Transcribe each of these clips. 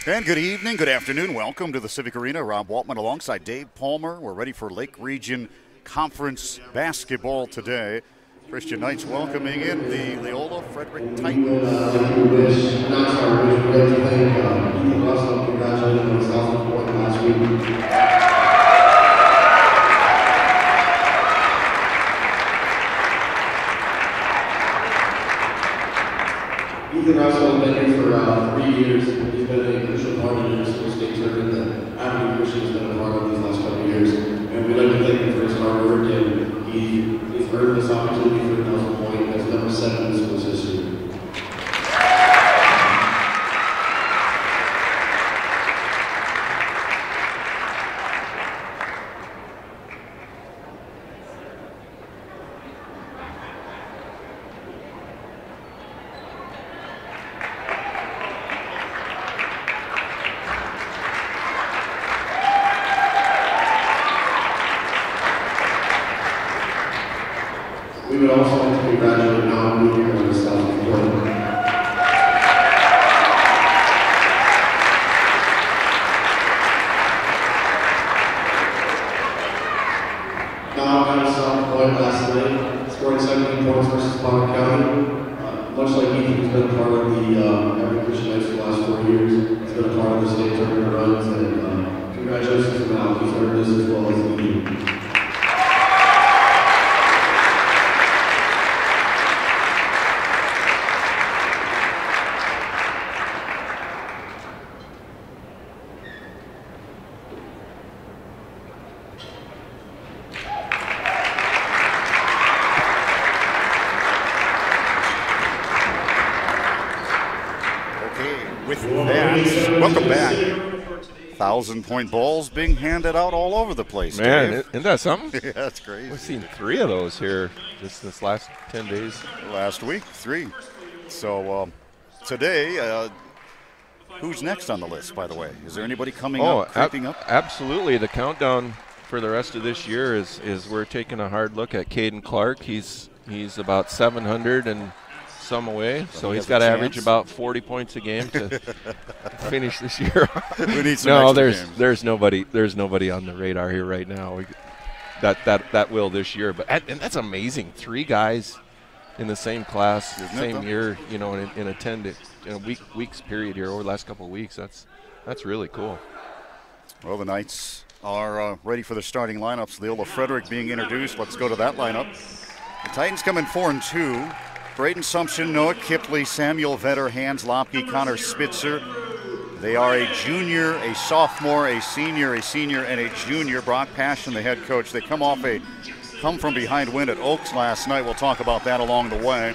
And good evening, good afternoon. Welcome to the Civic Arena. Rob Waltman alongside Dave Palmer. We're ready for Lake Region Conference basketball today. Christian Knights welcoming in the Leola Frederick Titans. We wish NASCAR wish we'd like to thank Ethan Russell, congratulated on his 1,000th point last week. Ethan Russell has been here for 3 years. He's been a crucial part of the school state tournament that Avenue Christian has been a part of these last couple of years. And we'd like to thank him for his hard work, and he's earned this opportunity for 1,000 point. That's number 7 in the school's history. We would also like to congratulate Alan Luke on his 1,000th point. Now got his 1,000th point last night, scoring 17 points versus Potter County. Much like Ethan, he's been a part of the Avenue Christian Knights for the last 4 years. He's been a part of the state tournament runs, and congratulations to Mal. He's earned this as well as Ethan. With that, welcome back. 1,000-point balls being handed out all over the place. Man, Dave. isn't that something? Yeah, that's crazy. We've seen 3 of those here just this last 10 days. Last week, 3. So today, who's next on the list, by the way? Is there anybody coming up, creeping up? Absolutely. The countdown for the rest of this year is we're taking a hard look at Caden Clark. He's about 700 and some away, so he's got to average about 40 points a game to finish this year. We need some no, games. there's nobody on the radar here right now. That will this year, and that's amazing. 3 guys in the same class, same year, you know, in a weeks period here over the last couple of weeks. That's really cool. Well, the Knights are ready for the starting lineups. Leola Frederick being introduced. Let's go to that lineup. The Titans come in 4-2. Braden Sumption, Noah Kipley, Samuel Vetter, Hans Lopke, Connor Spitzer. They are a junior, a sophomore, a senior, and a junior. Brock Passion, the head coach. They come from behind win at Oaks last night. We'll talk about that along the way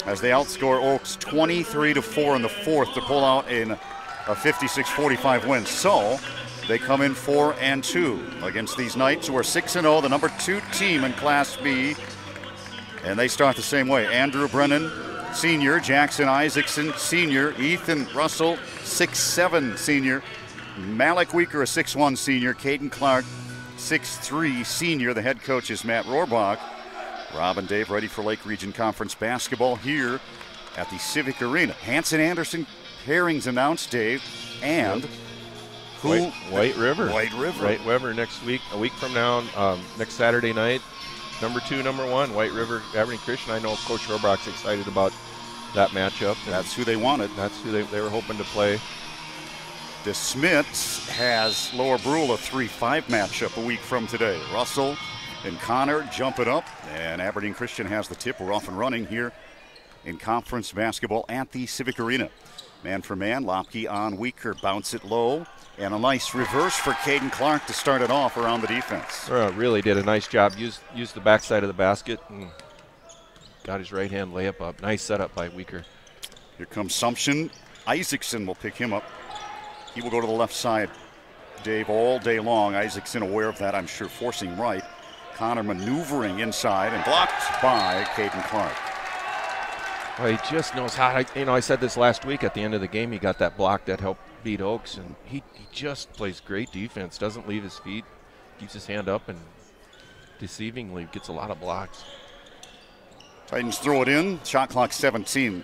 as they outscore Oaks 23-4 in the fourth to pull out in a 56-45 win. So they come in 4-2 against these Knights, who are 6-0, the number 2 team in Class B. And they start the same way. Andrew Brennan, senior. Jackson Isaacson, senior. Ethan Russell, 6'7", senior. Malik Weaker, a 6'1", senior. Caden Clark, 6'3", senior. The head coach is Matt Rohrbach. Rob and Dave ready for Lake Region Conference basketball here at the Civic Arena. Hanson Anderson pairings announced, Dave, and White River. White River. White River next week, a week from now, next Saturday night. Number 2, number 1, White River, Avenue Christian. I know Coach Rohrbach's excited about that matchup. That's who they wanted. That's who they were hoping to play. DeSmits has Lower Brule a 3-5 matchup a week from today. Russell and Connor jump it up, and Aberdeen Christian has the tip. We're off and running here in conference basketball at the Civic Arena. Man for man, Lopke on Weaker, bounce it low. And a nice reverse for Caden Clark to start it off around the defense. Really did a nice job. Used the backside of the basket and got his right hand layup up. Nice setup by Weaker. Here comes Sumption. Isaacson will pick him up. He will go to the left side, Dave, all day long. Isaacson aware of that, I'm sure, forcing right. Connor maneuvering inside and blocked by Caden Clark. Well, he just knows how to, I said this last week at the end of the game, he got that block that helped beat Oaks, and he just plays great defense, doesn't leave his feet, keeps his hand up, and deceivingly gets a lot of blocks. Titans throw it in, shot clock 17.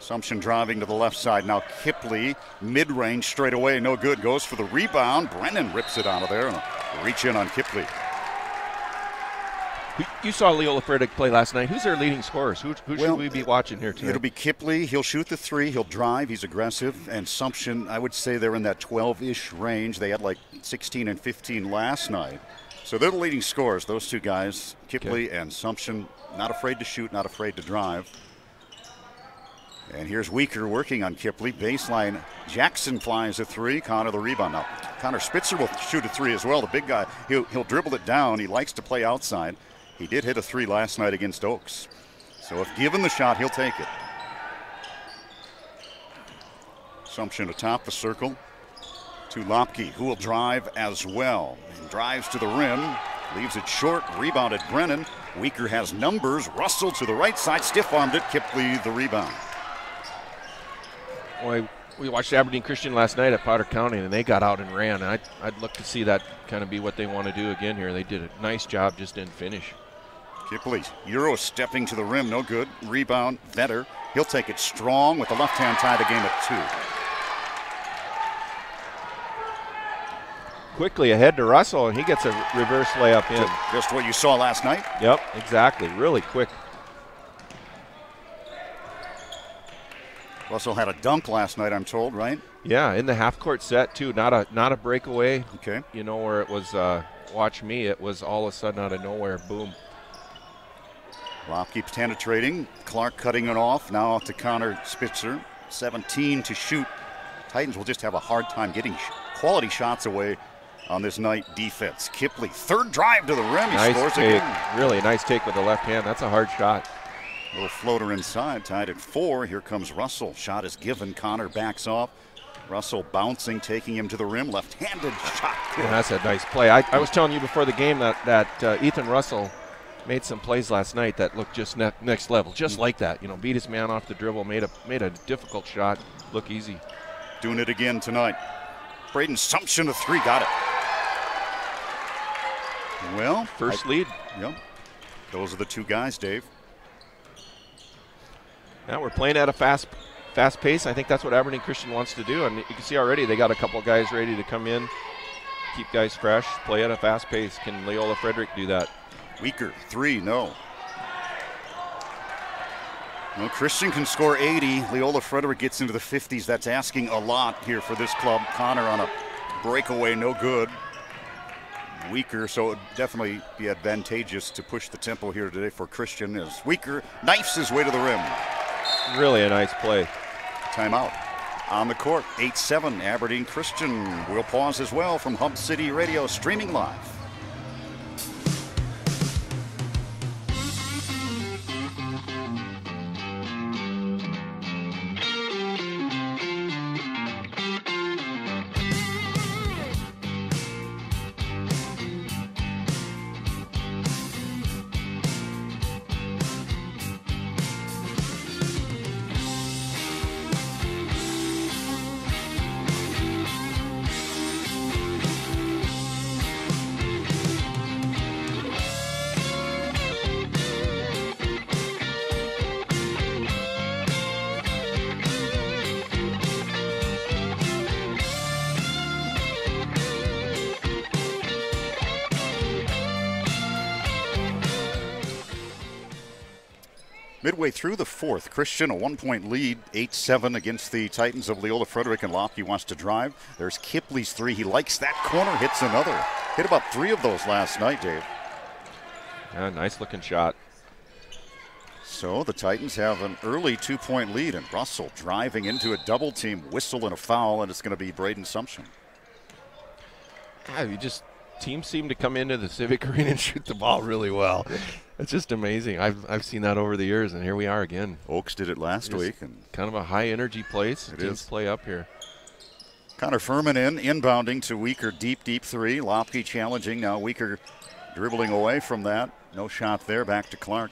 Assumption driving to the left side. Now Kipley, mid-range, straight away, no good. Goes for the rebound. Brennan rips it out of there and a reach in on Kipley. You saw Leola Frederick play last night. Who's their leading scorers? Who should we be watching here tonight? It'll be Kipley. He'll shoot the three. He'll drive. He's aggressive. And Assumption, I would say they're in that 12-ish range. They had like 16 and 15 last night. So they're the leading scorers, those two guys, Kipley and Assumption. Not afraid to shoot, not afraid to drive. And here's Weaker working on Kipley. Baseline, Jackson flies a three. Connor the rebound. Now, Connor Spitzer will shoot a three as well. The big guy, he'll dribble it down. He likes to play outside. He did hit a three last night against Oaks. So if given the shot, he'll take it. Assumption atop the circle to Lopke, who will drive as well. And drives to the rim, leaves it short, rebounded Brennan. Weaker has numbers. Russell to the right side, stiff-armed it. Kipley the rebound. Boy, we watched Aberdeen Christian last night at Potter County, and they got out and ran. I'd look to see that kind of be what they want to do again here. They did a nice job, just didn't finish. Kipley, Euro stepping to the rim, no good. Rebound, Vetter. He'll take it strong with the left hand, tie the game at 2. Quickly ahead to Russell, and he gets a reverse layup in. Just what you saw last night? Yep, exactly. Really quick. Russell had a dunk last night, I'm told, right? Yeah, in the half-court set, too. Not a breakaway. Okay. You know, where it was, watch me, it was all of a sudden out of nowhere, boom. Lop keeps penetrating. Clark cutting it off. Now to Connor Spitzer. 17 to shoot. Titans will just have a hard time getting quality shots away on this night defense. Kipley, third drive to the rim. He nice scores take. again. Really nice take with the left hand. That's a hard shot. Little floater inside, tied at 4. Here comes Russell. Shot is given. Connor backs off. Russell bouncing, taking him to the rim. Left-handed shot. Yeah, that's a nice play. I was telling you before the game that Ethan Russell made some plays last night that looked just next level, just like that. You know, beat his man off the dribble, made a difficult shot look easy. Doing it again tonight. Braden Assumption, a three, got it. Well, first lead. Yep. Those are the two guys, Dave. Now we're playing at a fast pace. I think that's what Aberdeen Christian wants to do. And you can see already they got a couple guys ready to come in, keep guys fresh, play at a fast pace. Can Leola Frederick do that? Weaker, three, no. No, Christian can score 80. Leola Frederick gets into the 50s. That's asking a lot here for this club. Connor on a breakaway, no good. Weaker, so it would definitely be advantageous to push the tempo here today for Christian as Weaker knifes his way to the rim. Really a nice play. Timeout on the court. 8-7 Aberdeen Christian. We'll pause as well from Hub City Radio, streaming live. Midway through the fourth, Christian a 1-point lead, 8-7 against the Titans of Leola Frederick, and Lopke wants to drive. There's Kipley's three. He likes that corner, hits another. Hit about 3 of those last night, Dave. Yeah, nice looking shot. So the Titans have an early 2-point lead, and Russell driving into a double team, whistle and a foul, and it's going to be Braden Assumption. Teams seem to come into the Civic Arena and shoot the ball really well. It's just amazing. I've seen that over the years, and here we are again. Oaks did it last week. And kind of a high-energy place. Teams play up here. Connor Furman inbounding to Weaker, deep three. Lopke challenging. Now Weaker dribbling away from that. No shot there. Back to Clark.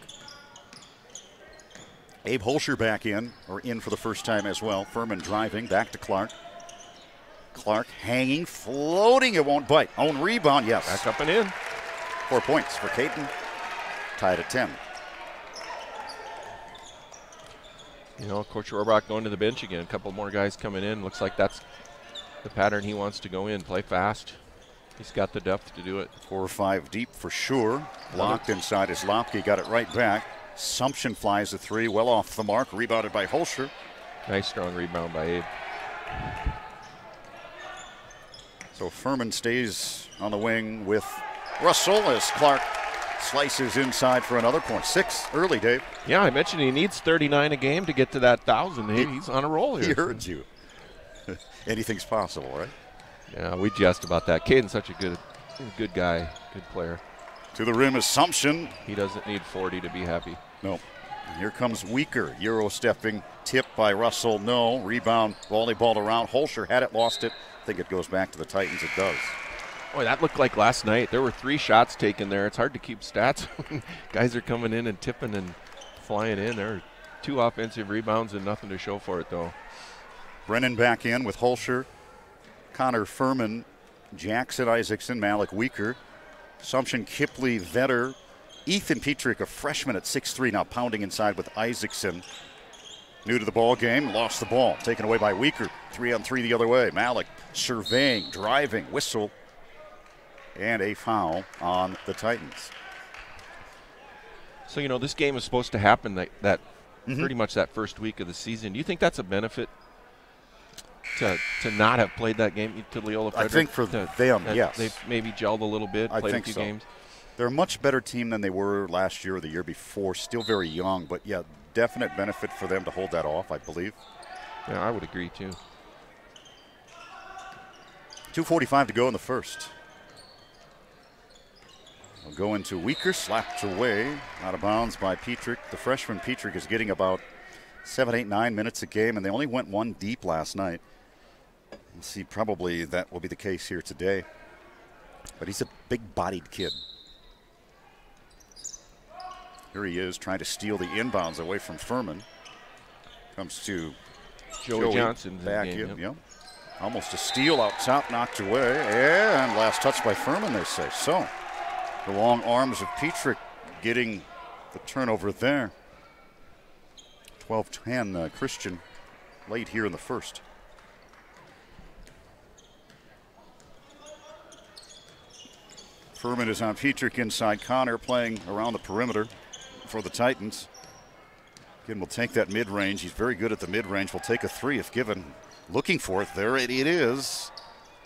Abe Holscher back in for the first time as well. Furman driving. Back to Clark. Clark hanging, floating, it won't bite. Own rebound, yes. Back up and in. 4 points for Caton. Tied at 10. You know, Coach Rohrbach going to the bench again. A couple more guys coming in. Looks like that's the pattern he wants to go in. Play fast. He's got the depth to do it. 4 or 5 deep for sure. Blocked inside is Lopke. Got it right back. Sumption flies a 3. Well off the mark. Rebounded by Holscher. Nice strong rebound by Abe. So Furman stays on the wing with Russell as Clark slices inside for another point. 6 early, Dave. Yeah, I mentioned he needs 39 a game to get to that 1,000. He's on a roll here. He heard you. Anything's possible, right? Yeah, we jest about that. Caden's such a good guy, good player. To the rim is Sumption. He doesn't need 40 to be happy. No. And here comes Weaker. Euro stepping. Tip by Russell. No. Rebound. Volleyball around. Holscher had it, lost it. I think it goes back to the Titans. It does. Boy, that looked like last night. There were 3 shots taken there. It's hard to keep stats. Guys are coming in and tipping and flying in. There are 2 offensive rebounds and nothing to show for it, though. Brennan back in with Holscher, Connor Furman, Jackson Isaacson, Malik Weaker, Sumption, Kipley, Vetter, Ethan Petrick, a freshman at 6'3", now pounding inside with Isaacson. New to the ball game, lost the ball, taken away by Weaker. 3-on-3 the other way. Malik surveying, driving, whistle, and a foul on the Titans. So, you know, this game is supposed to happen that pretty much that first week of the season. Do you think that's a benefit to not have played that game to Leola Frederick? I think for them, yes. They've maybe gelled a little bit, played a few games. They're a much better team than they were last year or the year before. Still very young, but yeah, definite benefit for them to hold that off, I believe. Yeah, I would agree too. 2:45 to go in the first. We'll go into Weaker, slapped away, out of bounds by Petrick. The freshman Petrick is getting about 7, 8, 9 minutes a game, and they only went 1 deep last night. We'll see, probably that will be the case here today. But he's a big-bodied kid. Here he is trying to steal the inbounds away from Furman. Comes to Joey Johnson back in. Yep. Almost a steal out top, knocked away. And last touch by Furman, they say. So the long arms of Petrick getting the turnover there. 12-10 Christian late here in the first. Furman is on Petrick inside. Connor playing around the perimeter for the Titans. Again, will take that mid-range. He's very good at the mid-range. Will take a 3 if given. Looking for it. There it is.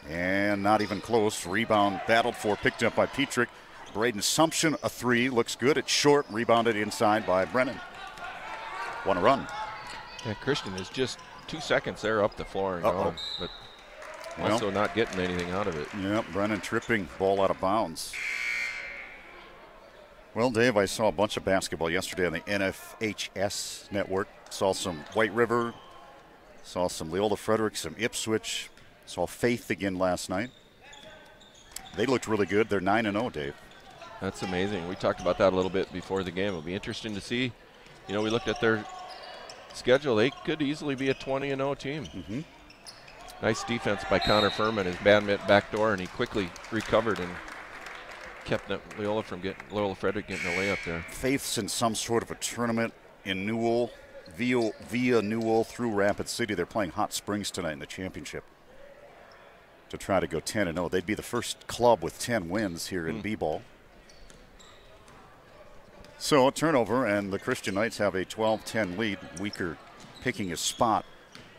And not even close. Rebound battled for, picked up by Petrick. Braden Sumption, a 3. Looks good. It's short. Rebounded inside by Brennan. Want to run. Yeah, Christian is just 2 seconds there up the floor and gone, but also not getting anything out of it. Yep, Brennan tripping, ball out of bounds. Well, Dave, I saw a bunch of basketball yesterday on the NFHS network. Saw some White River, saw some Leola Frederick, some Ipswich, saw Faith again last night. They looked really good. They're 9-0, Dave. That's amazing. We talked about that a little bit before the game. It'll be interesting to see. You know, we looked at their schedule. They could easily be a 20-0 team. Nice defense by Connor Furman. His man met backdoor, and he quickly recovered and kept Leola Frederick getting a layup there. Faith's in some sort of a tournament in Newell, via Newell through Rapid City. They're playing Hot Springs tonight in the championship to try to go 10-0. They'd be the first club with 10 wins here in B-ball. So a turnover, and the Christian Knights have a 12-10 lead. Weaker picking his spot.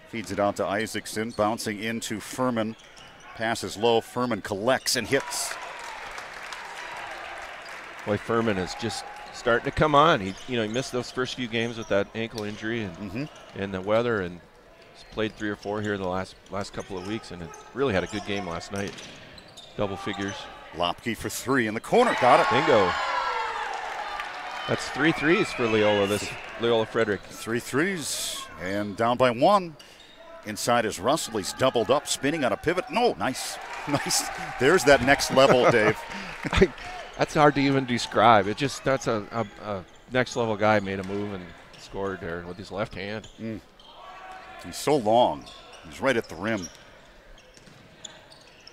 Feeds it out to Isaacson, bouncing into Furman. Passes low. Furman collects and hits. Boy, Furman is just starting to come on. He missed those first few games with that ankle injury and the weather, and he's played 3 or 4 here in the last couple of weeks, and it really had a good game last night. Double figures. Lopke for 3 in the corner. Got it. Bingo. That's 3 threes for Leola Frederick. 3 threes, and down by 1. Inside is Russell. He's doubled up, spinning on a pivot. No, nice. There's that next level, Dave. That's hard to even describe. That's a next level guy made a move and scored there with his left hand. He's so long. He's right at the rim.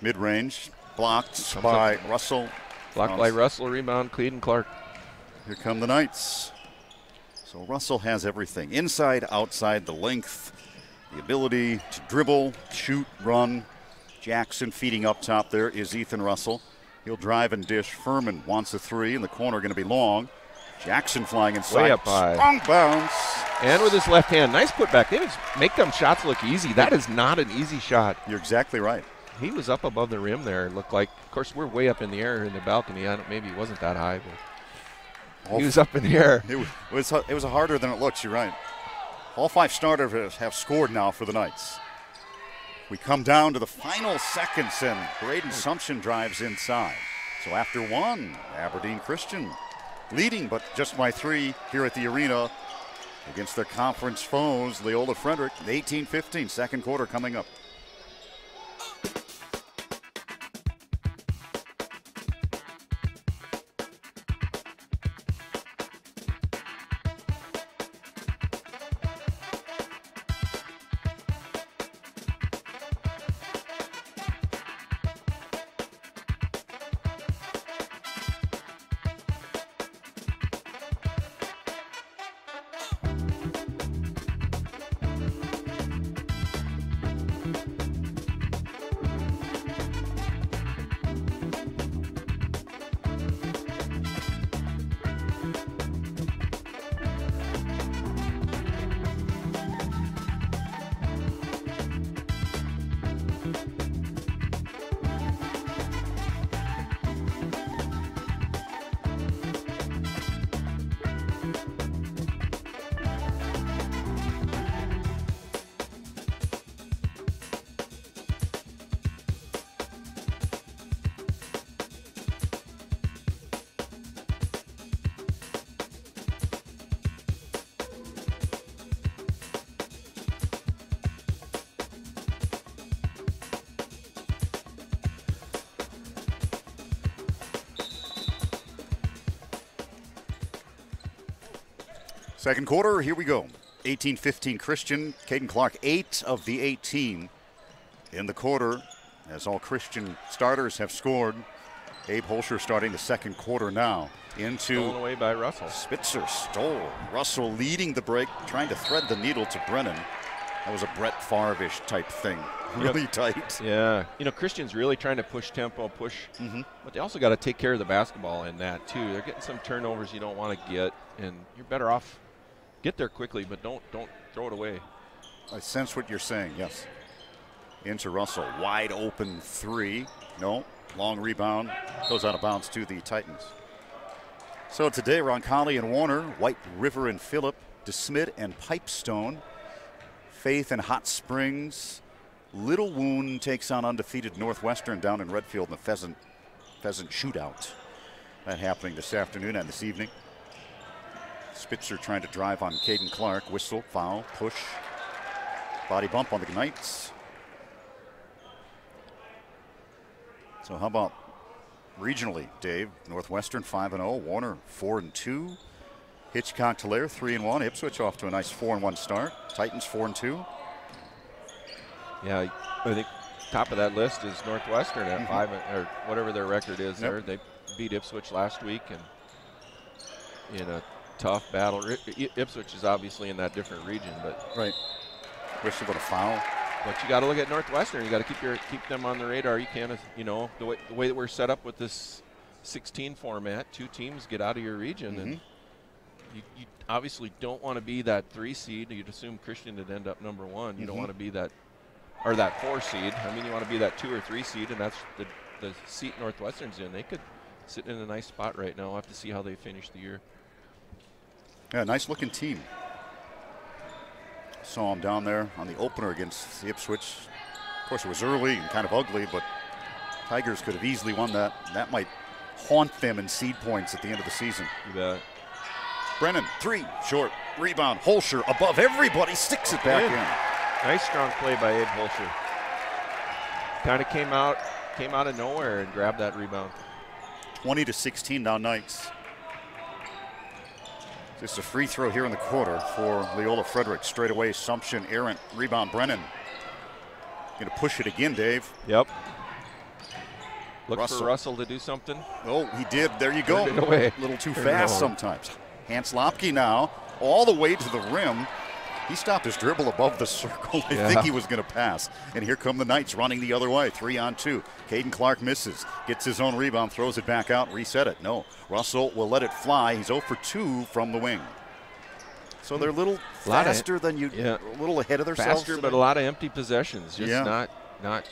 Mid-range, blocked by Russell. Blocked by Russell, rebound, Cleveland Clark. Here come the Knights. So Russell has everything. Inside, outside, the length, the ability to dribble, shoot, run. Jackson feeding up top there is Ethan Russell. He'll drive and dish. Furman wants a three in the corner, going to be long. Jackson flying inside. Way up high. Strong bounce. And with his left hand, nice putback. They just make them shots look easy. That is not an easy shot. You're exactly right. He was up above the rim there. It looked like, of course, we're way up in the air in the balcony. Maybe he wasn't that high, but he was up in the air. It was harder than it looks. You're right. All 5 starters have scored now for the Knights. We come down to the final seconds, and Braden Sumption drives inside. So after 1, Aberdeen Christian leading, but just by 3 here at the arena against their conference foes, Leola Frederick, 18-15, second quarter coming up. Second quarter, here we go. 18-15 Christian. Caden Clark, 8 of the 18 in the quarter, as all Christian starters have scored. Abe Holscher starting the second quarter now. Stolen away by Russell. Spitzer stole. Russell leading the break, trying to thread the needle to Brennan. That was a Brett Favre-ish type thing. Really tight. Yeah. Christian's really trying to push tempo, but they also got to take care of the basketball in that too. They're getting some turnovers you don't want to get, and you're better off get there quickly, but don't throw it away. I sense what you're saying, yes. Into Russell, wide open 3. No, long rebound, goes out of bounds to the Titans. So today, Roncalli and Warner, White River and Phillip, DeSmit and Pipestone, Faith and Hot Springs, Little Wound takes on undefeated Northwestern down in Redfield in the Pheasant Shootout. That happening this afternoon and this evening. Spitzer trying to drive on Caden Clark. Whistle, foul, push. Body bump on the Knights. So how about regionally, Dave? Northwestern 5-0, Warner 4-2. Hitchcock Tulare 3-1. Ipswich off to a nice 4-1 start. Titans 4-2. Yeah, I think top of that list is Northwestern at 5 or whatever their record is there. They beat Ipswich last week and in a tough battle. Ipswich is obviously in that different region, but right. Whistle with a foul. But you got to look at Northwestern. You got to keep them on the radar. You can't, the way that we're set up with this 16 format, 2 teams get out of your region, and you obviously don't want to be that 3 seed. You'd assume Christian would end up number 1. You don't want to be that, or that 4 seed. I mean, you want to be that 2 or 3 seed, and that's the seat Northwestern's in. They could sit in a nice spot right now. We'll have to see how they finish the year. Yeah, nice looking team. Saw him down there on the opener against Ipswich. Of course, it was early and kind of ugly, but Tigers could have easily won that. That might haunt them in seed points at the end of the season. You bet. Brennan, 3, short, rebound. Holscher above everybody, sticks it back in. Nice strong play by Abe Holscher. Kind of came out of nowhere and grabbed that rebound. 20-16 now Knights. Just a free throw here in the quarter for Leola Frederick. Straight away, Sumption, errant, rebound, Brennan. Going to push it again, Dave. Yep. Look for Russell to do something. Oh, he did. There you go. A little too fast sometimes. Hans Lopke now all the way to the rim. He stopped his dribble above the circle. I think he was going to pass. And here come the Knights running the other way. 3-on-2. Caden Clark misses. Gets his own rebound, throws it back out, reset it. No. Russell will let it fly. He's 0 for 2 from the wing. So they're a little faster than you, a little ahead of themselves. Faster, but a lot of empty possessions. Just not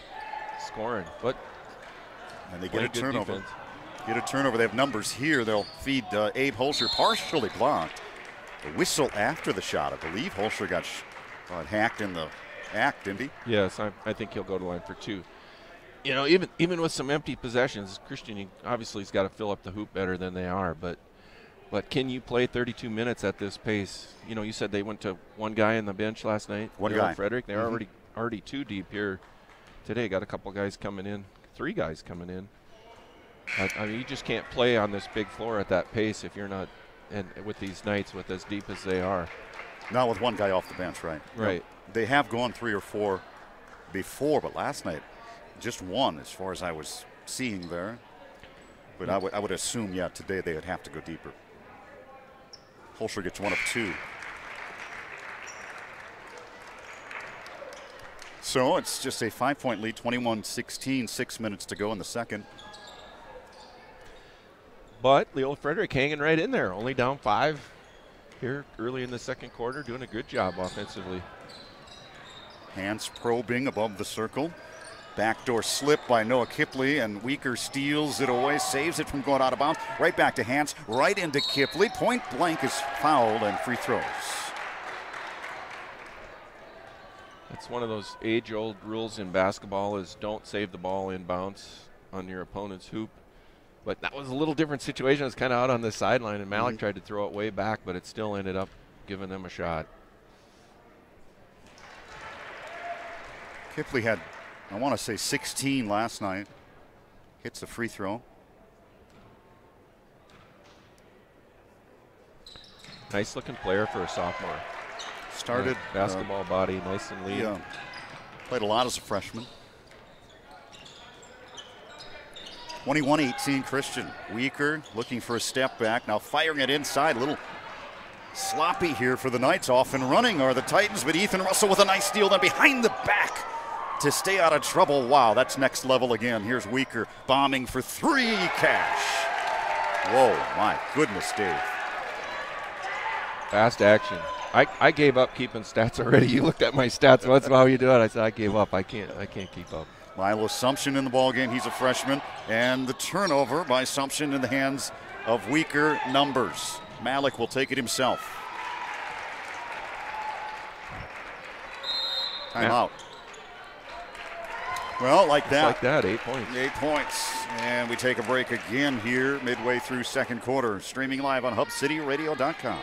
scoring. But and they get a turnover. Get a turnover. They have numbers here. They'll feed Abe Holscher, partially blocked. The whistle after the shot. I believe Holscher got hacked in the act, didn't he? Yes, I think he'll go to line for 2. You know, even with some empty possessions, Christian obviously has got to fill up the hoop better than they are. But can you play 32 minutes at this pace? You know, you said they went to one guy on the bench last night. Leola Frederick. They're already 2 deep here today. Got a couple guys coming in, 3 guys coming in. I mean, you just can't play on this big floor at that pace if you're not. And with these Knights, with as deep as they are. Not with one guy off the bench, right? Right. They have gone 3 or 4 before, but last night, just 1 as far as I was seeing there. But I would assume, today they would have to go deeper. Holscher gets 1 of 2. So it's just a 5-point lead, 21-16, 6 minutes to go in the second. But Leola Frederick hanging right in there, only down 5 here early in the second quarter, doing a good job offensively. Hands probing above the circle. Backdoor slip by Noah Kipley, and Weaker steals it away, saves it from going out of bounds. Right back to Hans, right into Kipley. Point blank is fouled and free throws. That's one of those age-old rules in basketball is don't save the ball inbounds on your opponent's hoop. But that was a little different situation. It was kind of out on the sideline, and Malik tried to throw it way back, but it still ended up giving them a shot. Kipley had, I want to say, 16 last night. Hits the free throw. Nice-looking player for a sophomore. Started basketball body, nice and lean. Yeah, played a lot as a freshman. 21-18 Christian. Weaker looking for a step back. Now firing it inside. A little sloppy here for the Knights. Off and running are the Titans, but Ethan Russell with a nice steal. Then behind the back to stay out of trouble. Wow, that's next level again. Here's Weaker bombing for 3. Cash. Whoa, my goodness, Dave. Fast action. I gave up keeping stats already. You looked at my stats once. How you doing? I said I gave up. I can't keep up. Milo Assumption in the ballgame. He's a freshman. And the turnover by Assumption in the hands of Weaker numbers. Malik will take it himself. Timeout. Well, like that. Just like that, 8 points. 8 points. And we take a break again here midway through second quarter. Streaming live on HubCityRadio.com.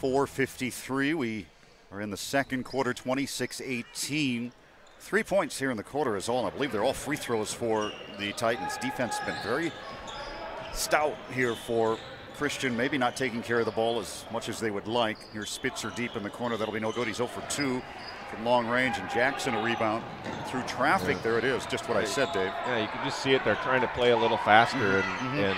.453. We are in the second quarter, 26-18. 3 points here in the quarter is all. I believe they're all free throws for the Titans. Defense has been very stout here for Christian. Maybe not taking care of the ball as much as they would like. Here's Spitzer deep in the corner. That'll be no good. He's 0 for 2 from long range. And Jackson a rebound through traffic. Yeah. There it is. Just what I said, Dave. Yeah, you can just see it. They're trying to play a little faster, and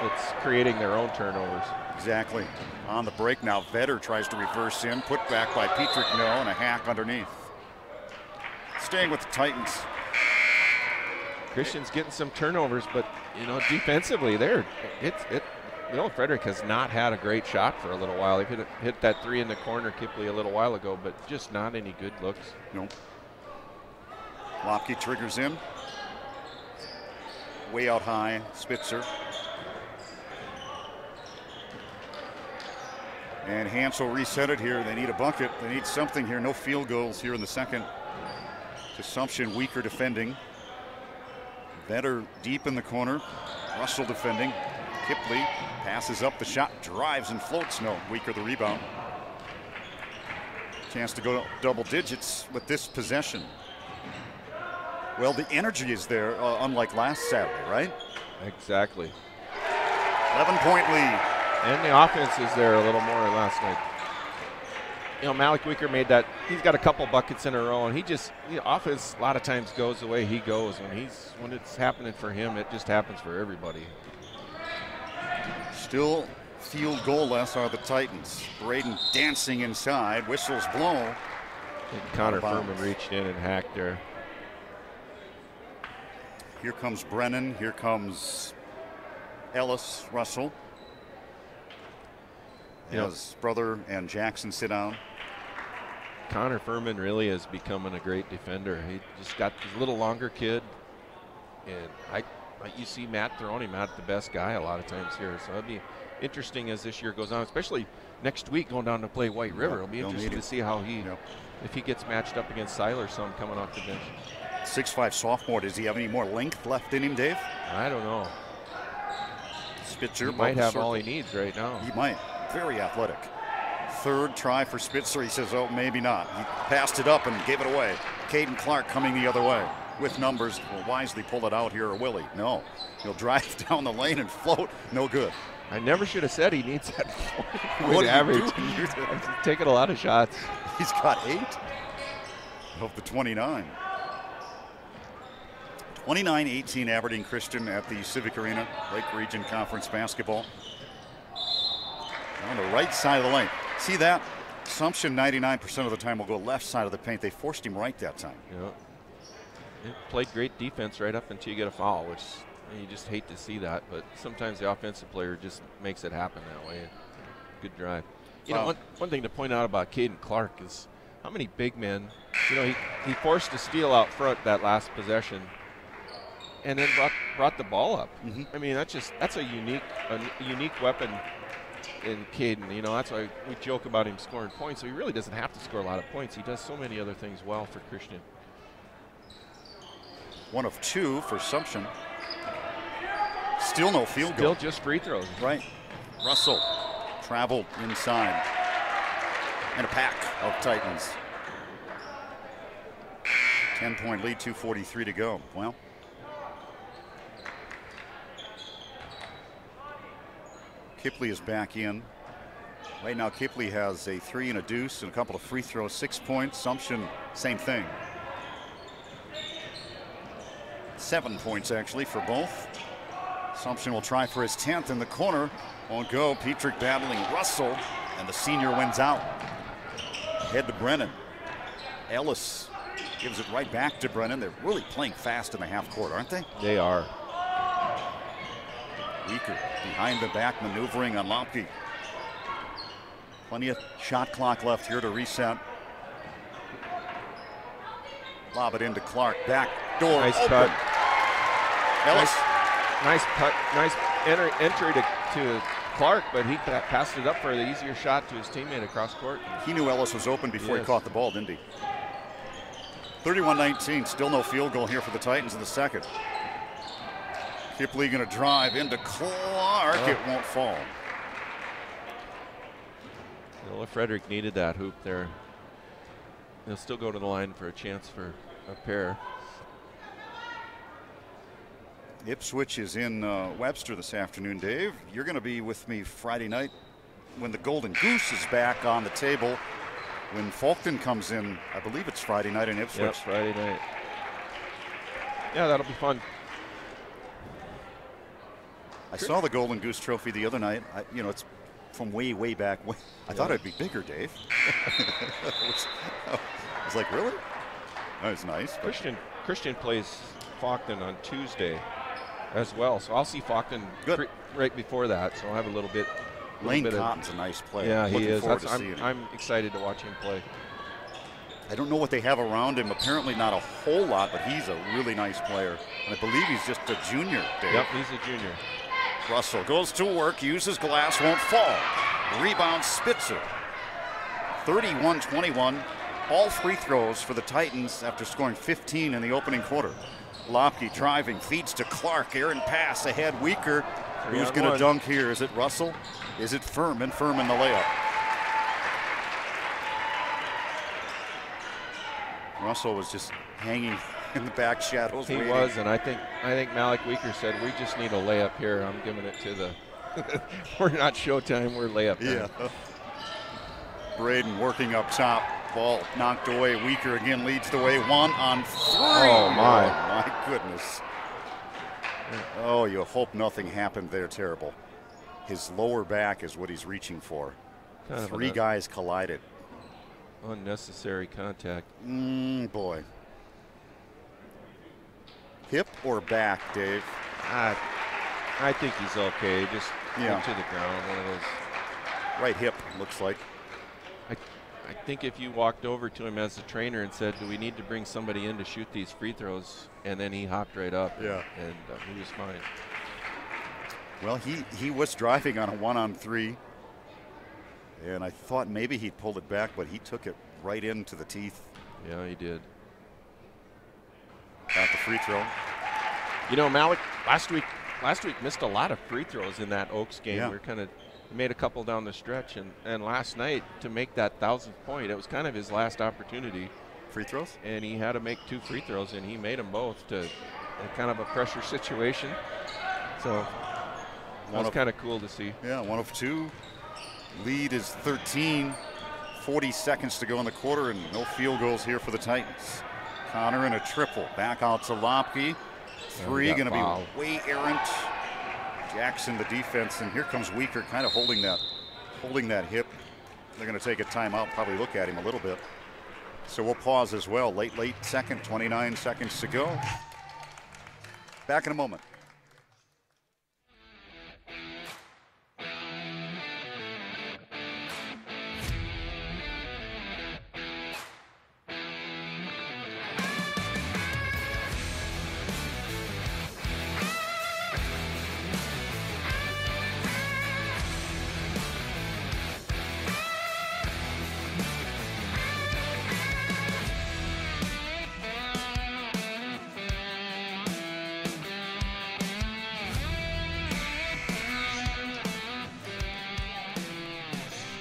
it's creating their own turnovers. Exactly. On the break now, Vetter tries to reverse in. Put back by Petrick No, and a hack underneath. Staying with the Titans. Christian's getting some turnovers, but you know, defensively, Leola Frederick has not had a great shot for a little while. They could have hit that 3 in the corner, Kipley, a little while ago, but just not any good looks. No. Lopke triggers in. Way out high, Spitzer. And Hansel reset it here. They need a bucket. They need something here. No field goals here in the second. Assumption weaker defending. Better deep in the corner. Russell defending. Kipley passes up the shot, drives and floats. No, weaker the rebound. Chance to go double digits with this possession. Well, the energy is there, unlike last Saturday, right? Exactly. 11-point lead. And the offense is there a little more than last night. You know, Malik Weaker made that. He's got a couple buckets in a row, and the offense a lot of times goes the way he goes. When it's happening for him, it just happens for everybody. Still field goal-less are the Titans. Braden dancing inside, whistles blow. And Connor Furman reached in and hacked there. Here comes Brennan. Here comes Ellis Russell. His brother and Jackson sit down. Connor Furman really is becoming a great defender. He just got a little longer kid, and you see Matt throwing him out the best guy a lot of times here. So it'll be interesting as this year goes on, especially next week going down to play White River. It'll be interesting to see how if he gets matched up against Seiler some coming off the bench. 6'5" sophomore. Does he have any more length left in him, Dave? I don't know. Spitzer he might have all he needs right now. He might. Very athletic. Third try for Spitzer. He says, oh, maybe not. He passed it up and gave it away. Caden Clark coming the other way with numbers. Will wisely pull it out here, or will he? No. He'll drive down the lane and float. No good. I never should have said he needs that 40 average. He's taking a lot of shots. He's got 8 of the 29. 29-18 Aberdeen Christian at the Civic Arena, Lake Region Conference basketball. On the right side of the lane. See that? Assumption 99% of the time will go left side of the paint. They forced him right that time. Yeah. It played great defense right up until you get a foul, which you just hate to see that. But sometimes the offensive player just makes it happen that way. Good drive. You know, one thing to point out about Caden Clark is how many big men, he forced a steal out front that last possession and then brought the ball up. Mm-hmm. I mean, that's a unique weapon in Caden. That's why we joke about him scoring points. So he really doesn't have to score a lot of points. He does so many other things well for Christian. 1 of 2 for Assumption. Still no field goal. Still just free throws. Right. Russell traveled inside. And a pack of Titans. 10-point lead, 2:43 to go. Well, Kipley is back in. Right now, Kipley has a 3 and a deuce and a couple of free throws, 6 points. Assumption, same thing. 7 points, actually, for both. Assumption will try for his 10th in the corner. Won't go. Petrick battling Russell, and the senior wins out. Head to Brennan. Ellis gives it right back to Brennan. They're really playing fast in the half court, aren't they? They are. Weaker behind the back, maneuvering on Lopke. Plenty of shot clock left here to reset. Lob it into Clark. Back door. Nice open. cut. Ellis. Nice cut. Nice entry to Clark, but he passed it up for the easier shot to his teammate across court. He knew Ellis was open before he caught the ball, didn't he? 31-19. Still no field goal here for the Titans in the second. Kipley going to drive into Clark. It won't fall. Leola Frederick needed that hoop there. He'll still go to the line for a chance for a pair. Ipswich is in Webster this afternoon, Dave. You're going to be with me Friday night when the Golden Goose is back on the table. When Faulkton comes in, I believe it's Friday night in Ipswich. Yep, Friday night. Yeah, that'll be fun. I saw the Golden Goose Trophy the other night. It's from way, way back. I thought it'd be bigger, Dave. I was like, really? That was nice. Christian plays Faulkton on Tuesday as well, so I'll see Faulkton right before that. So I'll have a little bit. Lane Cotton's a nice player. Yeah, he is. I'm excited to watch him play. I don't know what they have around him. Apparently not a whole lot, but he's a really nice player. And I believe he's just a junior, Dave. Yep, he's a junior. Russell goes to work, uses glass, won't fall. Rebound Spitzer. 31-21. All free throws for the Titans after scoring 15 in the opening quarter. Lopke driving, feeds to Clark. Aaron pass ahead. Weaker. Who's going to dunk here? Is it Russell? Is it Furman? Furman the layup. Russell was just hanging in the back shadows. He was, and I think Malik Weaker said, we just need a layup here. I'm giving it to the we're not Showtime, we're layup time. Yeah. Braden working up top. Ball knocked away. Weaker again leads the way. 1 on 3. Oh, my. Oh, my goodness. Oh, you hope nothing happened there. Terrible. His lower back is what he's reaching for. Kind of 3 guys collided. Unnecessary contact. Boy. Hip or back, Dave? I think he's okay. Just went to the ground. One of those. Right hip, looks like. I think if you walked over to him as a trainer and said, do we need to bring somebody in to shoot these free throws? And then he hopped right up. Yeah. And he was fine. Well, he was driving on a 1 on 3. And I thought maybe he'd pulled it back, but he took it right into the teeth. Yeah, he did. Got the free throw. You know, Malik last week missed a lot of free throws in that Oaks game. Yeah. We kind of made a couple down the stretch, and last night to make that 1,000th point, it was kind of his last opportunity. Free throws? And he had to make 2 free throws, and he made them both to kind of a pressure situation. So that was kind of cool to see. Yeah, 1 of 2. Lead is 13. 40 seconds to go in the quarter, and no field goals here for the Titans. Connor in a triple. Back out to Lopke. 3 going to be way errant. Jackson the defense, and here comes Weaker kind of holding that hip. They're going to take a timeout, probably look at him a little bit. So we'll pause as well. Late second, 29 seconds to go. Back in a moment.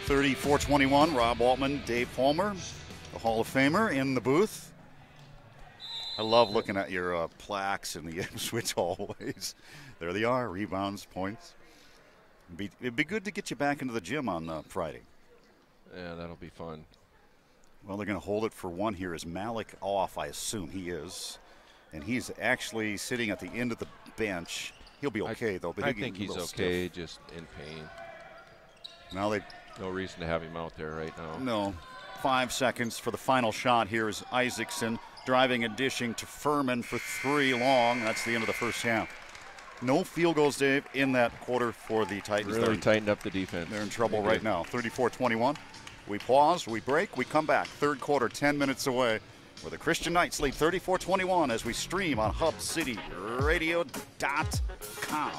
.34-21, Rob Altman, Dave Palmer, the Hall of Famer in the booth. I love looking at your plaques in the Ipswich hallways. There they are, rebounds, points. It'd be good to get you back into the gym on Friday. Yeah, that'll be fun. Well, they're going to hold it for 1 here. Is Malik off? I assume he is. And he's actually sitting at the end of the bench. He'll be okay, though. But I think he's okay, stiff. Just in pain. Now they... No reason to have him out there right now. No. 5 seconds for the final shot. Here is Isaacson driving and dishing to Furman for 3 long. That's the end of the first half. No field goals, Dave, in that quarter for the Titans. Really tightened up the defense. They're in trouble right now. 34-21. We pause, we break, we come back. Third quarter, 10 minutes away. Where the Christian Knights lead 34-21 as we stream on HubCityRadio.com.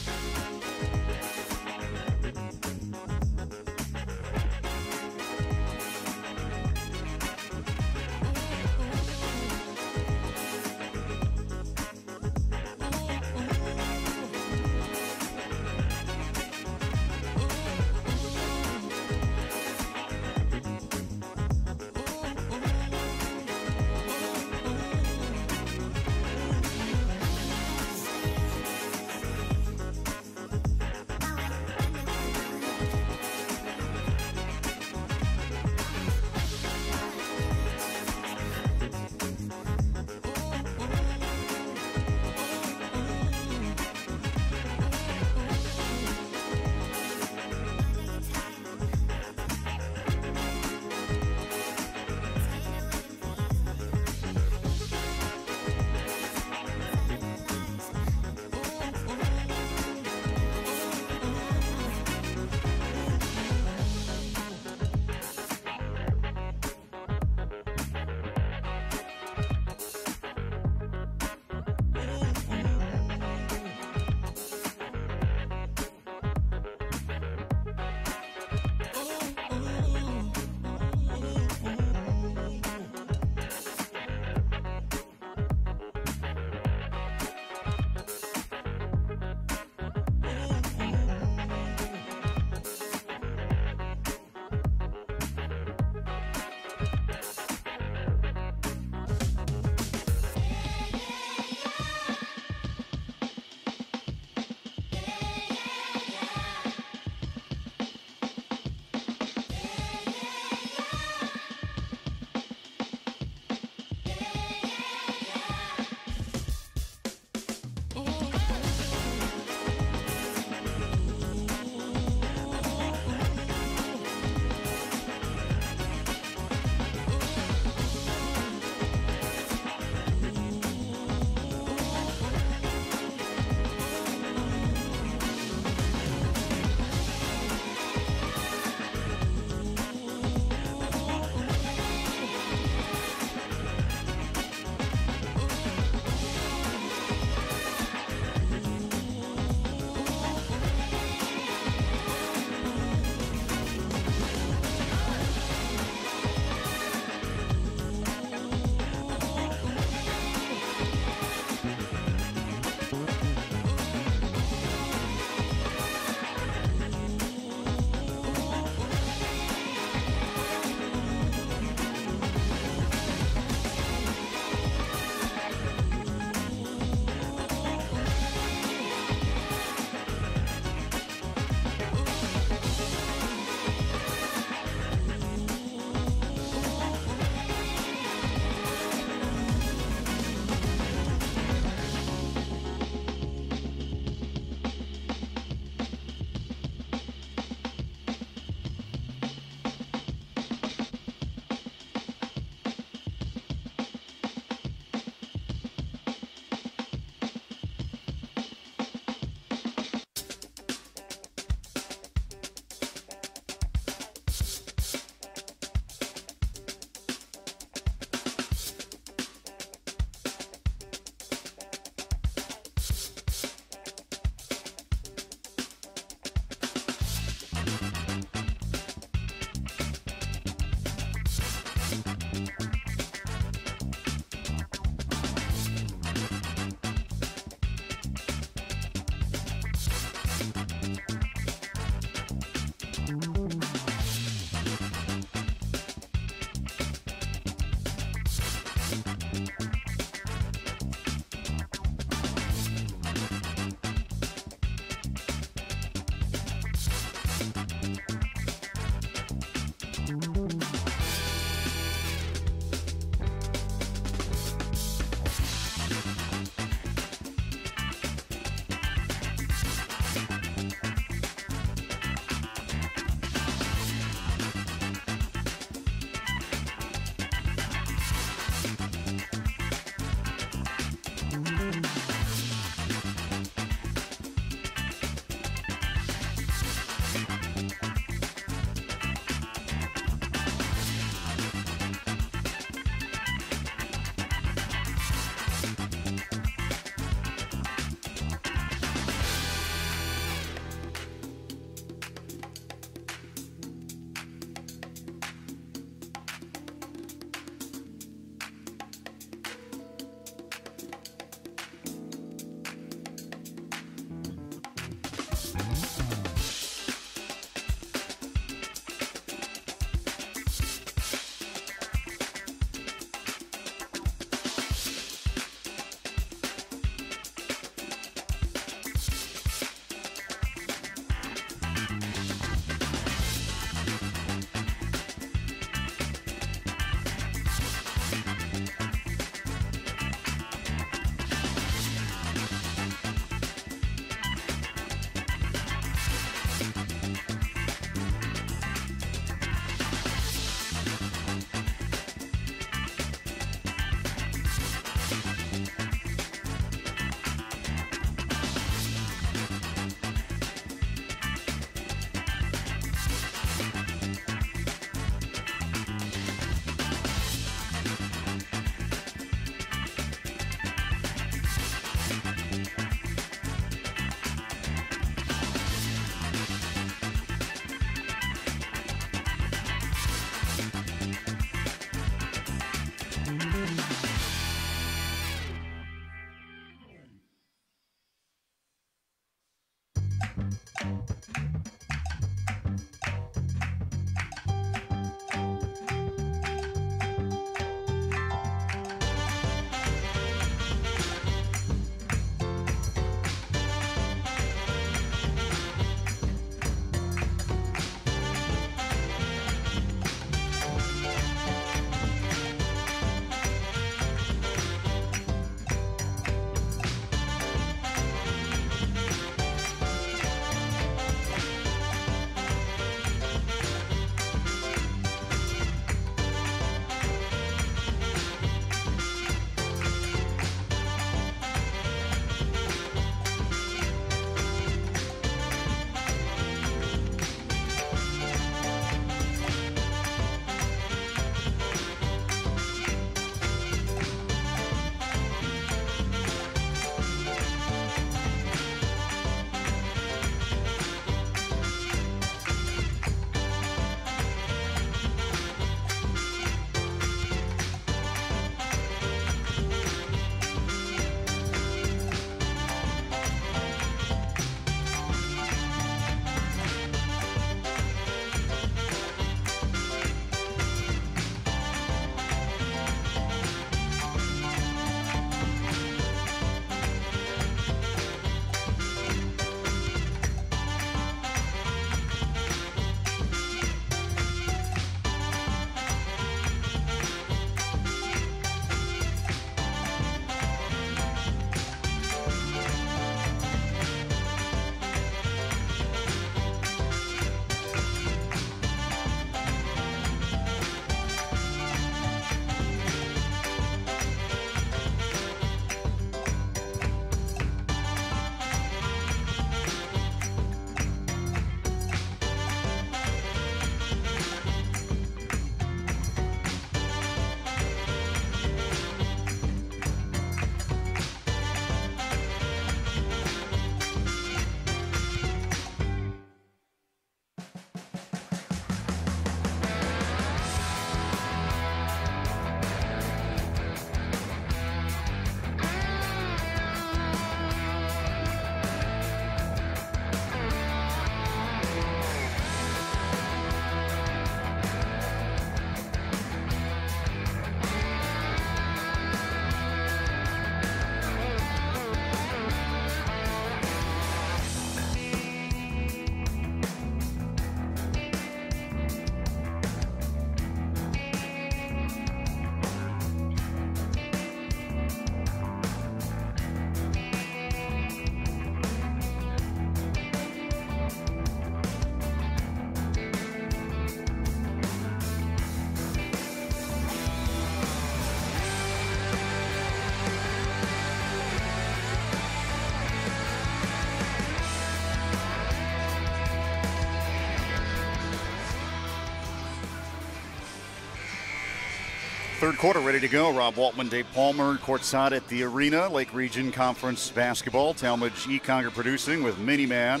Third quarter ready to go. Rob Waltman, Dave Palmer, courtside at the arena. Lake Region Conference basketball. Talmadge Econger producing with Miniman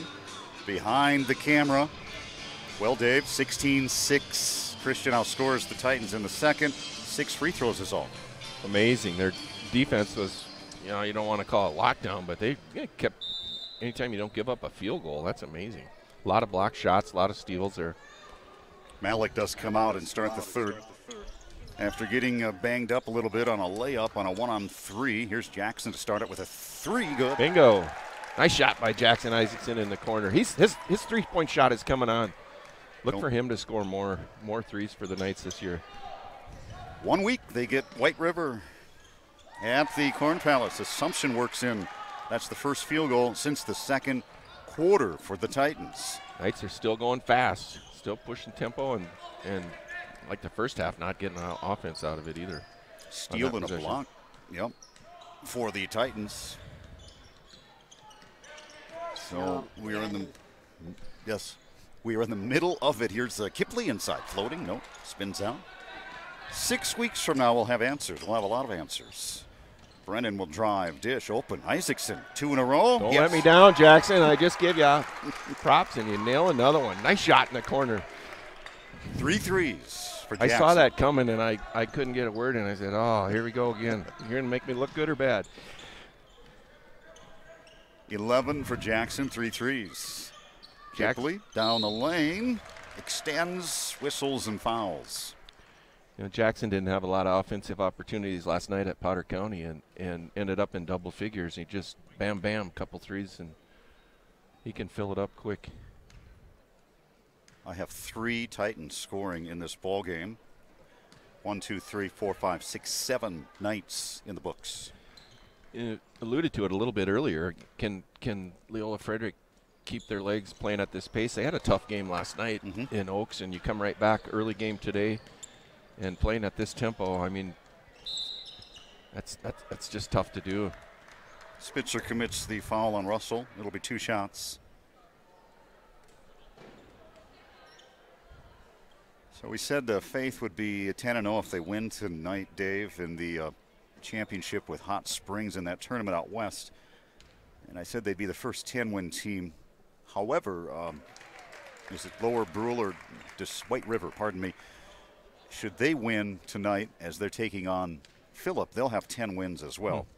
behind the camera. Well, Dave, 16-6. Christian outscores the Titans in the second. 6 free throws is all. Amazing. Their defense was, you don't want to call it lockdown, but they kept, anytime you don't give up a field goal, that's amazing. A lot of block shots, a lot of steals there. Malik does come out and start the third. After getting banged up a little bit on a layup on a 1-on-3, here's Jackson to start it with a 3. Good. Bingo. Nice shot by Jackson Isaacson in the corner. His 3-point shot is coming on. Look for him to score more threes for the Knights this year. 1 week, they get White River at the Corn Palace. Assumption works in. That's the first field goal since the second quarter for the Titans. Knights are still going fast, still pushing tempo, and like the first half, not getting offense out of it either. Steal and a block, yep, for the Titans. So we are in the middle of it. Here's Kipley inside, floating, no, spins out. 6 weeks from now, we'll have answers. We'll have a lot of answers. Brennan will drive, dish, open. Isaacson, 2 in a row. Don't let me down, Jackson. I just give you props, and you nail another one. Nice shot in the corner. 3 threes. I saw that coming, and I couldn't get a word in. I said, oh, here we go again. You're going to make me look good or bad. 11 for Jackson, 3 threes. Kipley down the lane, extends, whistles, and fouls. Jackson didn't have a lot of offensive opportunities last night at Potter County and ended up in double figures. He just bam, bam, couple threes, and he can fill it up quick. I have 3 Titans scoring in this ball game. 1, 2, 3, 4, 5, 6, 7 Knights in the books. You alluded to it a little bit earlier. Can Leola Frederick keep their legs playing at this pace? They had a tough game last night in Oaks, and you come right back early game today and playing at this tempo. I mean, that's just tough to do. Spitzer commits the foul on Russell. It'll be 2 shots. So we said Faith would be 10-0 if they win tonight, Dave, in the championship with Hot Springs in that tournament out west. And I said they'd be the first 10-win team. However, is it Lower Brule or White River, pardon me. Should they win tonight as they're taking on Phillip, they'll have 10 wins as well.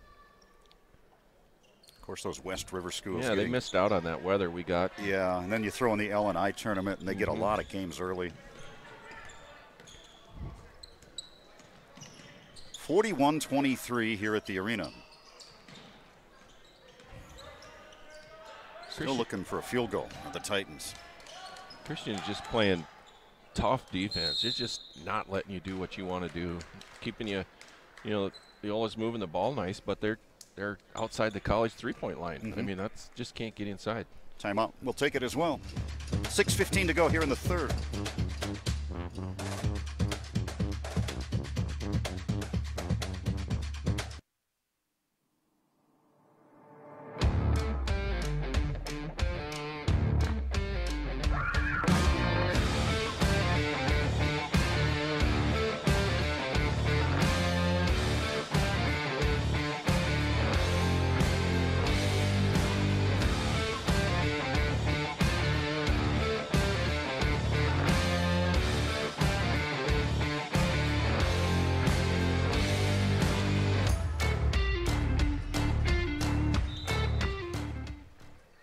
Of course, those West River schools. Yeah, they missed out on that weather we got. Yeah, and then you throw in the L&I tournament, and they get a lot of games early. 41-23 here at the arena. Still looking for a field goal of the Titans. Christian is just playing tough defense. It's just not letting you do what you want to do. Keeping you, Leola's moving the ball nice, but they're outside the college 3-point line. I mean, that's just can't get inside. Timeout. We'll take it as well. 6:15 to go here in the third.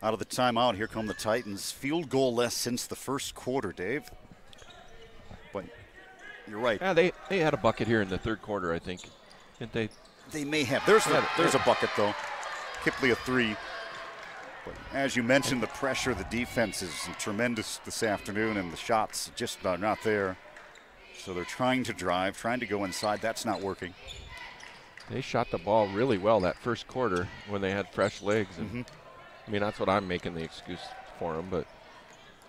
Out of the timeout, here come the Titans. Field goal less since the first quarter, Dave. But you're right. Yeah, they had a bucket here in the third quarter, I think. Didn't they? They may have. There's a bucket, though. Kipley a 3. But as you mentioned, the pressure, the defense is tremendous this afternoon, and the shots just are not there. So they're trying to drive, trying to go inside. That's not working. They shot the ball really well that first quarter when they had fresh legs. And I mean, that's what I'm making the excuse for them, but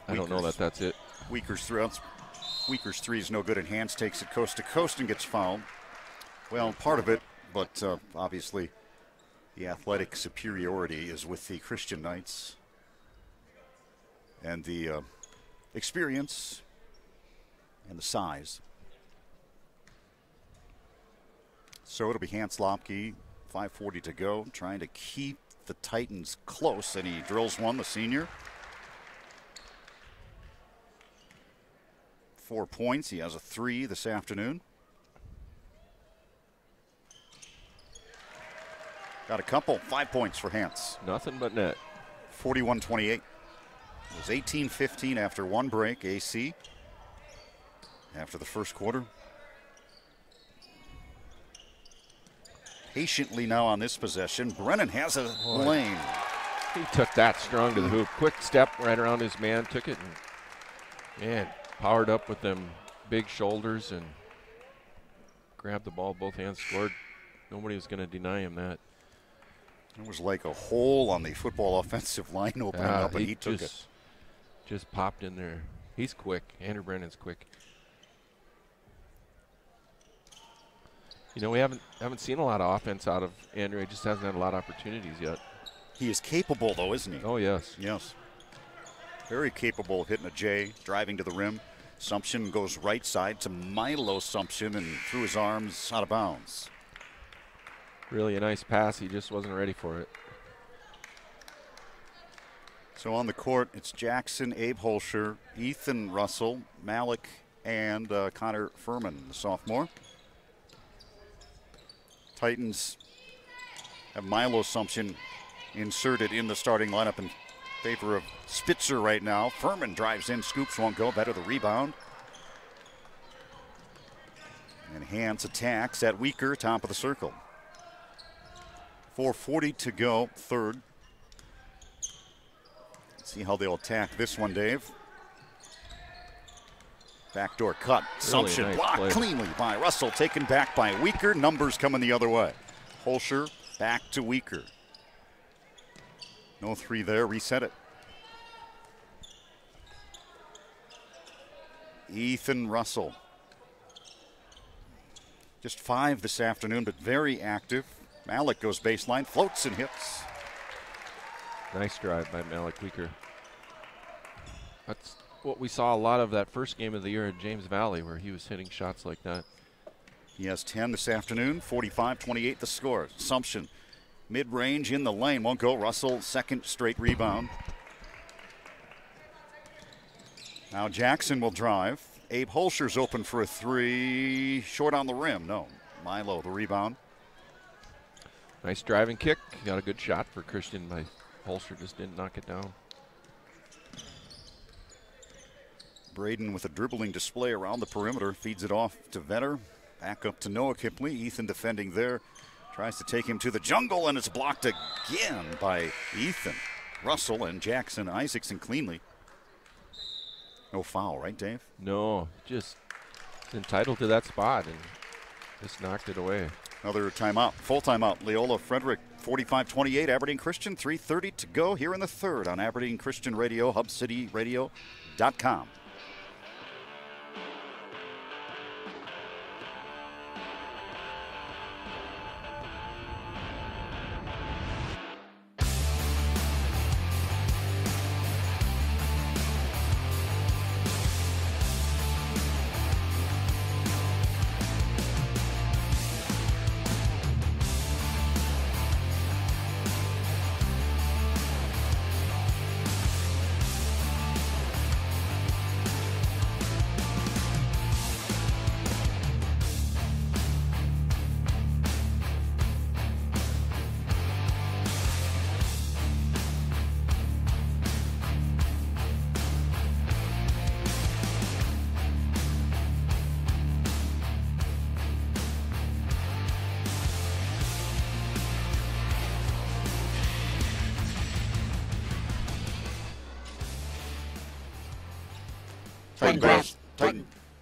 I don't know that that's it. Weaker's 3 is no good, and Hans takes it coast to coast and gets fouled. Well, part of it, but obviously the athletic superiority is with the Christian Knights. And the experience and the size. So it'll be Hans Lopke, 5:40 to go, trying to keep the Titans close, and he drills one, the senior. 4 points. He has a 3 this afternoon. Got a couple. 5 points for Hans. Nothing but net. 41-28. It was 18-15 after one break, AC. After the first quarter. Patiently now on this possession. Brennan has a lane. He took that strong to the hoop. Quick step right around his man. Took it and powered up with them big shoulders and grabbed the ball. Both hands, scored. Nobody was going to deny him that. It was like a hole on the football offensive line opening up, and he took it. Just popped in there. He's quick. Andrew Brennan's quick. You know, we haven't seen a lot of offense out of Andrew. He just hasn't had a lot of opportunities yet. He is capable, though, isn't he? Oh, yes. Yes. Very capable of hitting a J, driving to the rim. Sumption goes right side to Milo Sumption and through his arms out of bounds. Really a nice pass. He just wasn't ready for it. So on the court, it's Jackson, Abe Holscher, Ethan Russell, Malik, and Connor Furman, the sophomore. Titans have Milo Sumption inserted in the starting lineup in favor of Spitzer right now. Furman drives in, scoops, won't go. Better the rebound. And Hans attacks at Weaker, top of the circle. 4:40 to go, third. Let's see how they'll attack this one, Dave. Backdoor cut. Really Sumption nice blocked play. cleanly by Russell, taken back by Weaker. Numbers coming the other way. Holscher back to Weaker. No 3 there, reset it. Ethan Russell. Just 5 this afternoon, but very active. Malik goes baseline, floats and hits. Nice drive by Malik Weaker. That's what we saw a lot of that first game of the year in James Valley, where he was hitting shots like that. He has 10 this afternoon, 45-28 the score. Sumption, mid-range in the lane, won't go. Russell, second straight rebound. Now Jackson will drive. Abe Holscher's open for a 3, short on the rim. No, Milo the rebound. Nice driving kick. Got a good shot for Christian, but Holscher just didn't knock it down. Braden with a dribbling display around the perimeter, feeds it off to Vetter. Back up to Noah Kipley. Ethan defending there. Tries to take him to the jungle, and it's blocked again by Ethan. Russell and Jackson Isaacson cleanly. No foul, right, Dave? No, just entitled to that spot and just knocked it away. Another timeout, full timeout. Leola Frederick, 45-28. Aberdeen Christian, 3:30 to go here in the third on Aberdeen Christian Radio, HubCityRadio.com.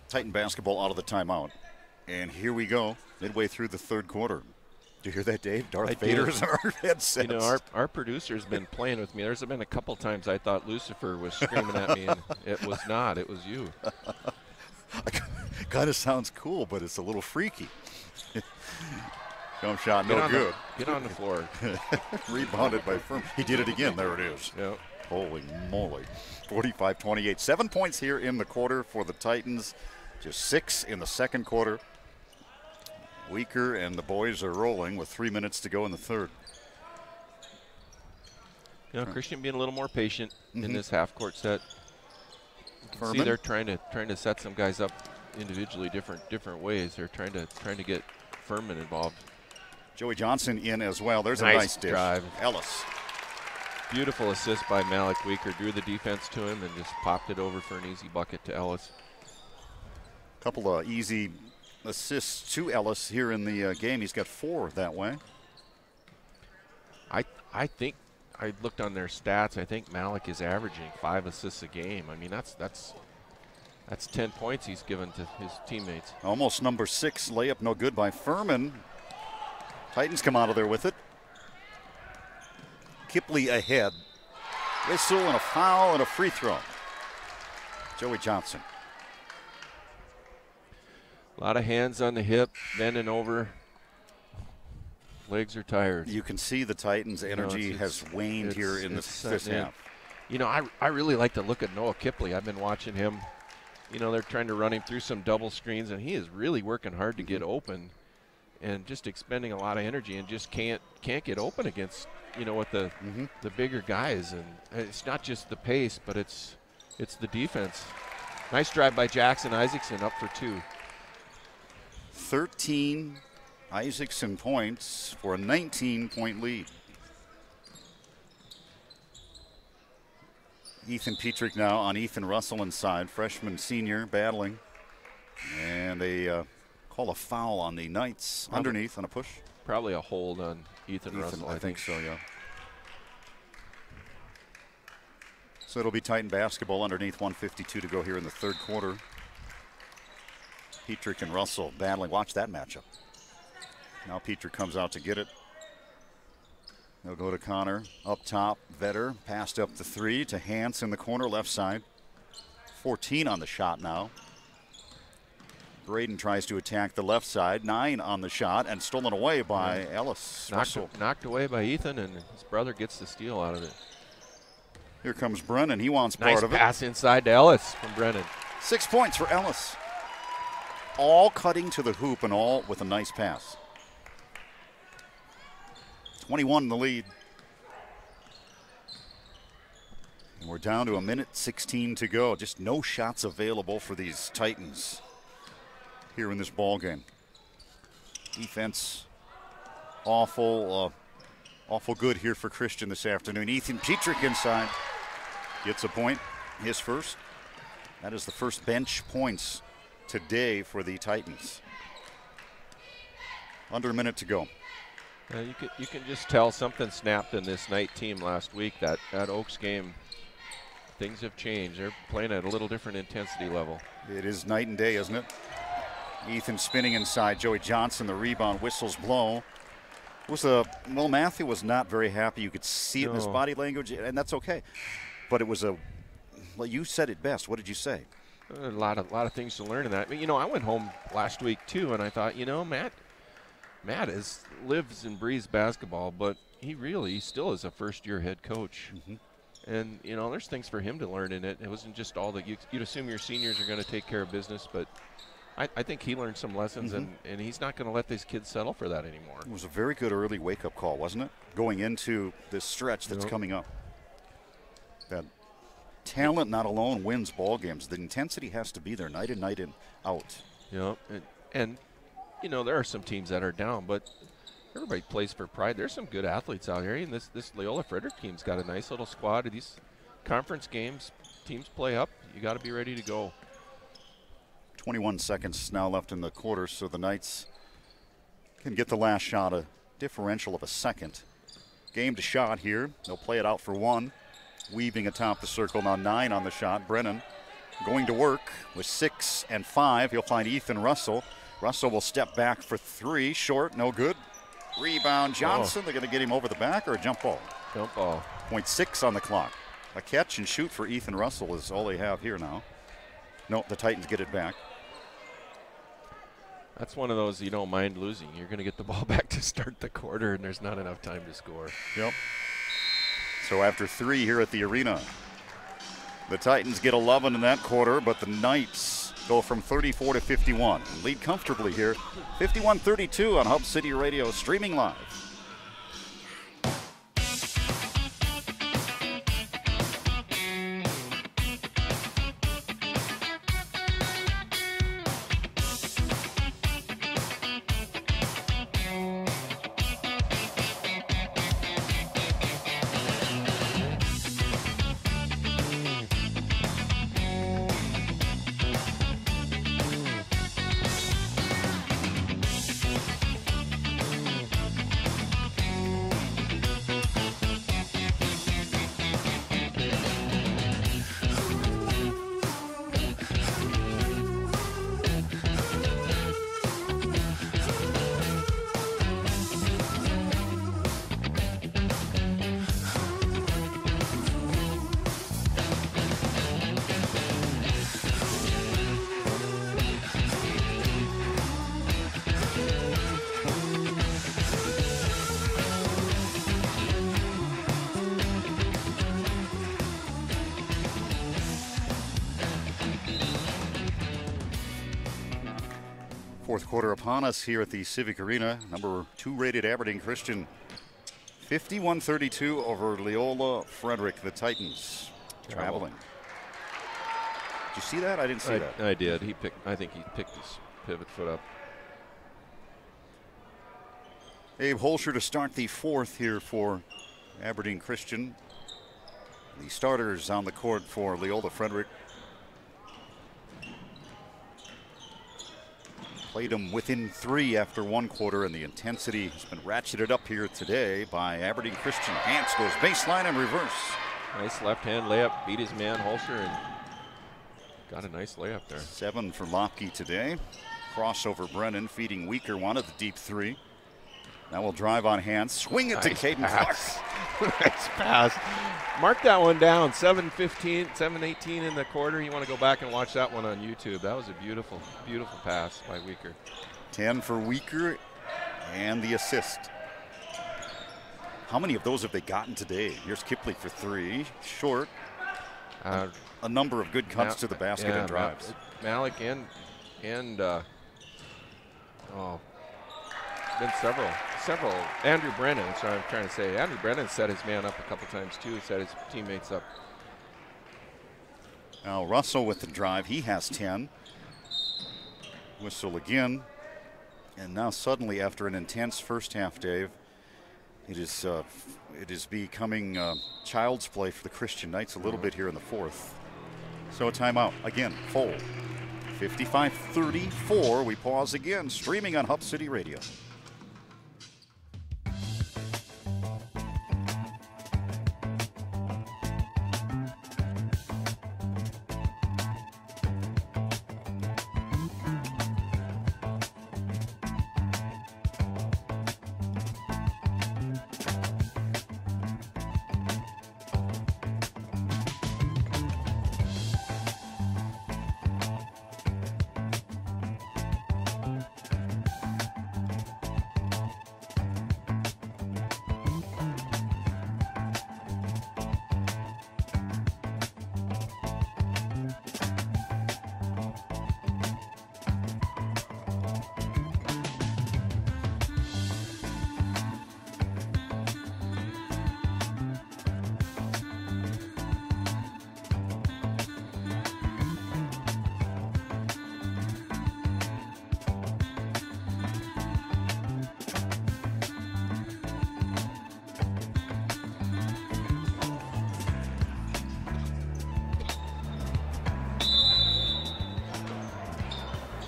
Titan basketball out of the timeout. And here we go, midway through the third quarter. Do you hear that, Dave? Darth Vader's in our headsets. You know, our producer's been playing with me. There's been a couple times I thought Lucifer was screaming at me, and it was not. It was you. Kind of sounds cool, but it's a little freaky. Jump shot, no good. Get on the floor. Rebounded by Firm. He did it again. There it is. Yep. Holy moly. 45-28. 7 points here in the quarter for the Titans. Just 6 in the second quarter. Weaker and the boys are rolling with 3 minutes to go in the third. You know, Christian being a little more patient in this half-court set. Furman. See, they're trying to set some guys up individually different ways. They're trying to get Furman involved. Joey Johnson in as well. There's a nice dish. Drive. Ellis. Beautiful assist by Malik Weaker. Drew the defense to him and just popped it over for an easy bucket to Ellis. Couple of easy assists to Ellis here in the game. He's got 4 that way. I think I looked on their stats. I think Malik is averaging 5 assists a game. I mean, that's 10 points he's given to his teammates. Almost number 6 layup, no good by Furman. Titans come out of there with it. Kipley ahead. Whistle and a foul and a free throw. Joey Johnson. A lot of hands on the hip, bending over. Legs are tired. You can see the Titans' energy has waned here in this half. You know, I really like to look at Noah Kipley. I've been watching him. You know, they're trying to run him through some double screens, and he is really working hard to get open and just expending a lot of energy and just can't get open against, you know, what the bigger guys. And it's not just the pace, but it's the defense. Nice drive by Jackson Isaacson, up for 2. 13 Isaacson points for a 19-point lead. Ethan Petrick now on Ethan Russell inside, freshman, senior, battling. And they call a foul on the Knights underneath on a push. Probably a hold on Ethan Russell. I think so, yeah. So it'll be Titan basketball underneath, 1:52 to go here in the third quarter. Petrick and Russell battling. Watch that matchup. Now Petrick comes out to get it. They'll go to Connor. Up top, Vetter. Passed up the 3 to Hans in the corner, left side. 14 on the shot now. Braden tries to attack the left side. 9 on the shot and stolen away by Ellis. Knocked away by Ethan, and his brother gets the steal out of it. Here comes Brennan. He wants part of it. Nice pass inside to Ellis from Brennan. 6 points for Ellis. All cutting to the hoop and all with a nice pass. 21 in the lead. And we're down to 1:16 to go. Just no shots available for these Titans here in this ball game. Defense awful good here for Christian this afternoon. Ethan Petrick inside gets a point, his first. That is the first bench points today for the Titans. Under a minute to go. You can just tell something snapped in this Knight team last week. That Oaks game, things have changed. They're playing at a little different intensity level. It is night and day, isn't it? Ethan spinning inside. Joey Johnson, the rebound, whistles blow. Well, Matthew was not very happy. You could see it in his body language, and that's okay. But it was well, you said it best. What did you say? A lot of things to learn in that. I mean, you know, I went home last week too, and I thought, you know, Matt lives and breathes basketball, but he still is a first-year head coach. And, you know, there's things for him to learn in it. It wasn't just all that you'd assume your seniors are going to take care of business, but I think he learned some lessons, and he's not going to let these kids settle for that anymore. It was a very good early wake-up call, wasn't it? Going into this stretch that's coming up. That talent not alone wins ball games. The intensity has to be there night in, out. Yeah, and you know, there are some teams that are down, but everybody plays for pride. There's some good athletes out here, and this Leola Frederick team's got a nice little squad. These conference games, teams play up. You got to be ready to go. 21 seconds now left in the quarter, so the Knights can get the last shot, a differential of a second. Game to shot here. They'll play it out for 1. Weaving atop the circle, now 9 on the shot. Brennan going to work with 6 and 5. He'll find Ethan Russell. Russell will step back for 3. Short, no good. Rebound, Johnson. They're going to get him over the back or a jump ball? Jump ball. 0.6 on the clock. A catch and shoot for Ethan Russell is all they have here now. No, the Titans get it back. That's one of those you don't mind losing. You're going to get the ball back to start the quarter, and there's not enough time to score. Yep. So after 3 here at the arena, the Titans get 11 in that quarter, but the Knights go from 34 to 51. Lead comfortably here, 51-32 on Hub City Radio, streaming live. Fourth quarter upon us here at the Civic Arena. Number 2 rated Aberdeen Christian, 51-32 over Leola Frederick, the Titans, traveling. Did you see that? I didn't see that. I did. I think he picked his pivot foot up. Abe Holscher to start the fourth here for Aberdeen Christian. The starters on the court for Leola Frederick. Played them within 3 after 1 quarter, and the intensity has been ratcheted up here today by Aberdeen Christian. Hans goes baseline and reverse. Nice left-hand layup, beat his man Holscher, and got a nice layup there. 7 for Lopke today. Crossover Brennan, feeding Weaker, wanted the deep 3. Now we'll drive on Hans, swing it to Caden Clark. Nice pass. Mark that one down. 7:15, 7:18 in the quarter. You want to go back and watch that one on YouTube. That was a beautiful, beautiful pass by Weaker. 10 for Weaker and the assist. How many of those have they gotten today? Here's Kipley for 3, short. A number of good cuts to the basket and drives. Malik been several. Andrew Brennan, that's what I'm trying to say. Andrew Brennan set his man up a couple times too, set his teammates up. Now Russell with the drive, he has 10. Whistle again. And now suddenly, after an intense first half, Dave, it is becoming child's play for the Christian Knights a little bit here in the fourth. So a timeout, again, full. 55-34, we pause again, streaming on Hub City Radio.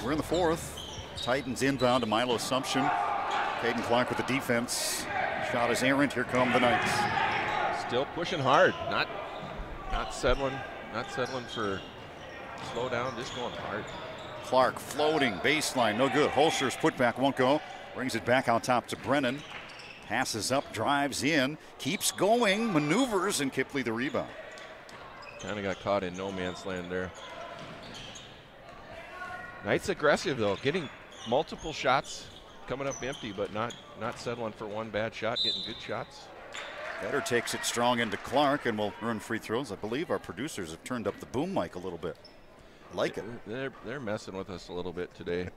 We're in the fourth. Titans inbound to Milo Assumption. Caden Clark with the defense. Shot is errant. Here come the Knights. Still pushing hard. Not settling for slow down, just going hard. Clark floating, baseline, no good. Holscher's putback won't go. Brings it back on top to Brennan. Passes up, drives in, keeps going, maneuvers, and Kipley the rebound. Kind of got caught in no man's land there. Knights aggressive though, getting multiple shots, coming up empty, but not settling for one bad shot, getting good shots. Vetter takes it strong into Clark and will earn free throws. I believe our producers have turned up the boom mic a little bit. Like it. They're messing with us a little bit today.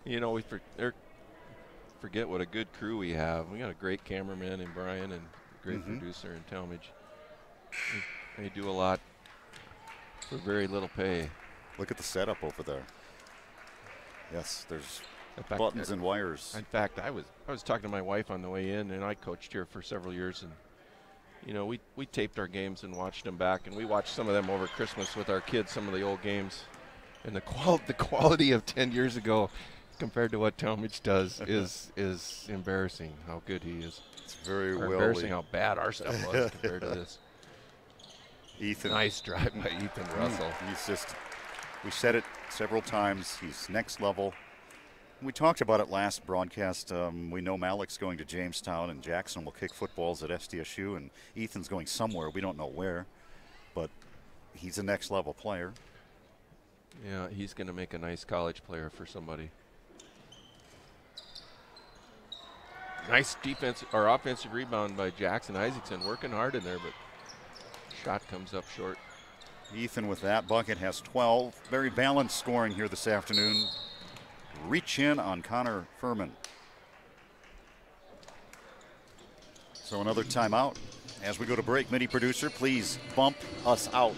You know, we forget what a good crew we have. We got a great cameraman in Brian and a great producer in Talmadge. They do a lot for very little pay. Look at the setup over there. Yes, there's buttons and wires. In fact, I was talking to my wife on the way in, and I coached here for several years, and you know, we taped our games and watched them back, and we watched some of them over Christmas with our kids, some of the old games. And the quality of 10 years ago compared to what Talmadge does is embarrassing how good he is. It's very well. Embarrassing how bad our stuff was compared to this. Ethan. Nice drive by Ethan Russell. He's just, we said it several times, he's next level. We talked about it last broadcast. We know Malik's going to Jamestown and Jackson will kick footballs at SDSU, and Ethan's going somewhere. We don't know where, but he's a next level player. Yeah, he's going to make a nice college player for somebody. Nice defense or offensive rebound by Jackson Isaacson, working hard in there, but shot comes up short. Ethan with that bucket has 12. Very balanced scoring here this afternoon. Reach in on Connor Furman. So another timeout. As we go to break, MIDI producer, please bump us out.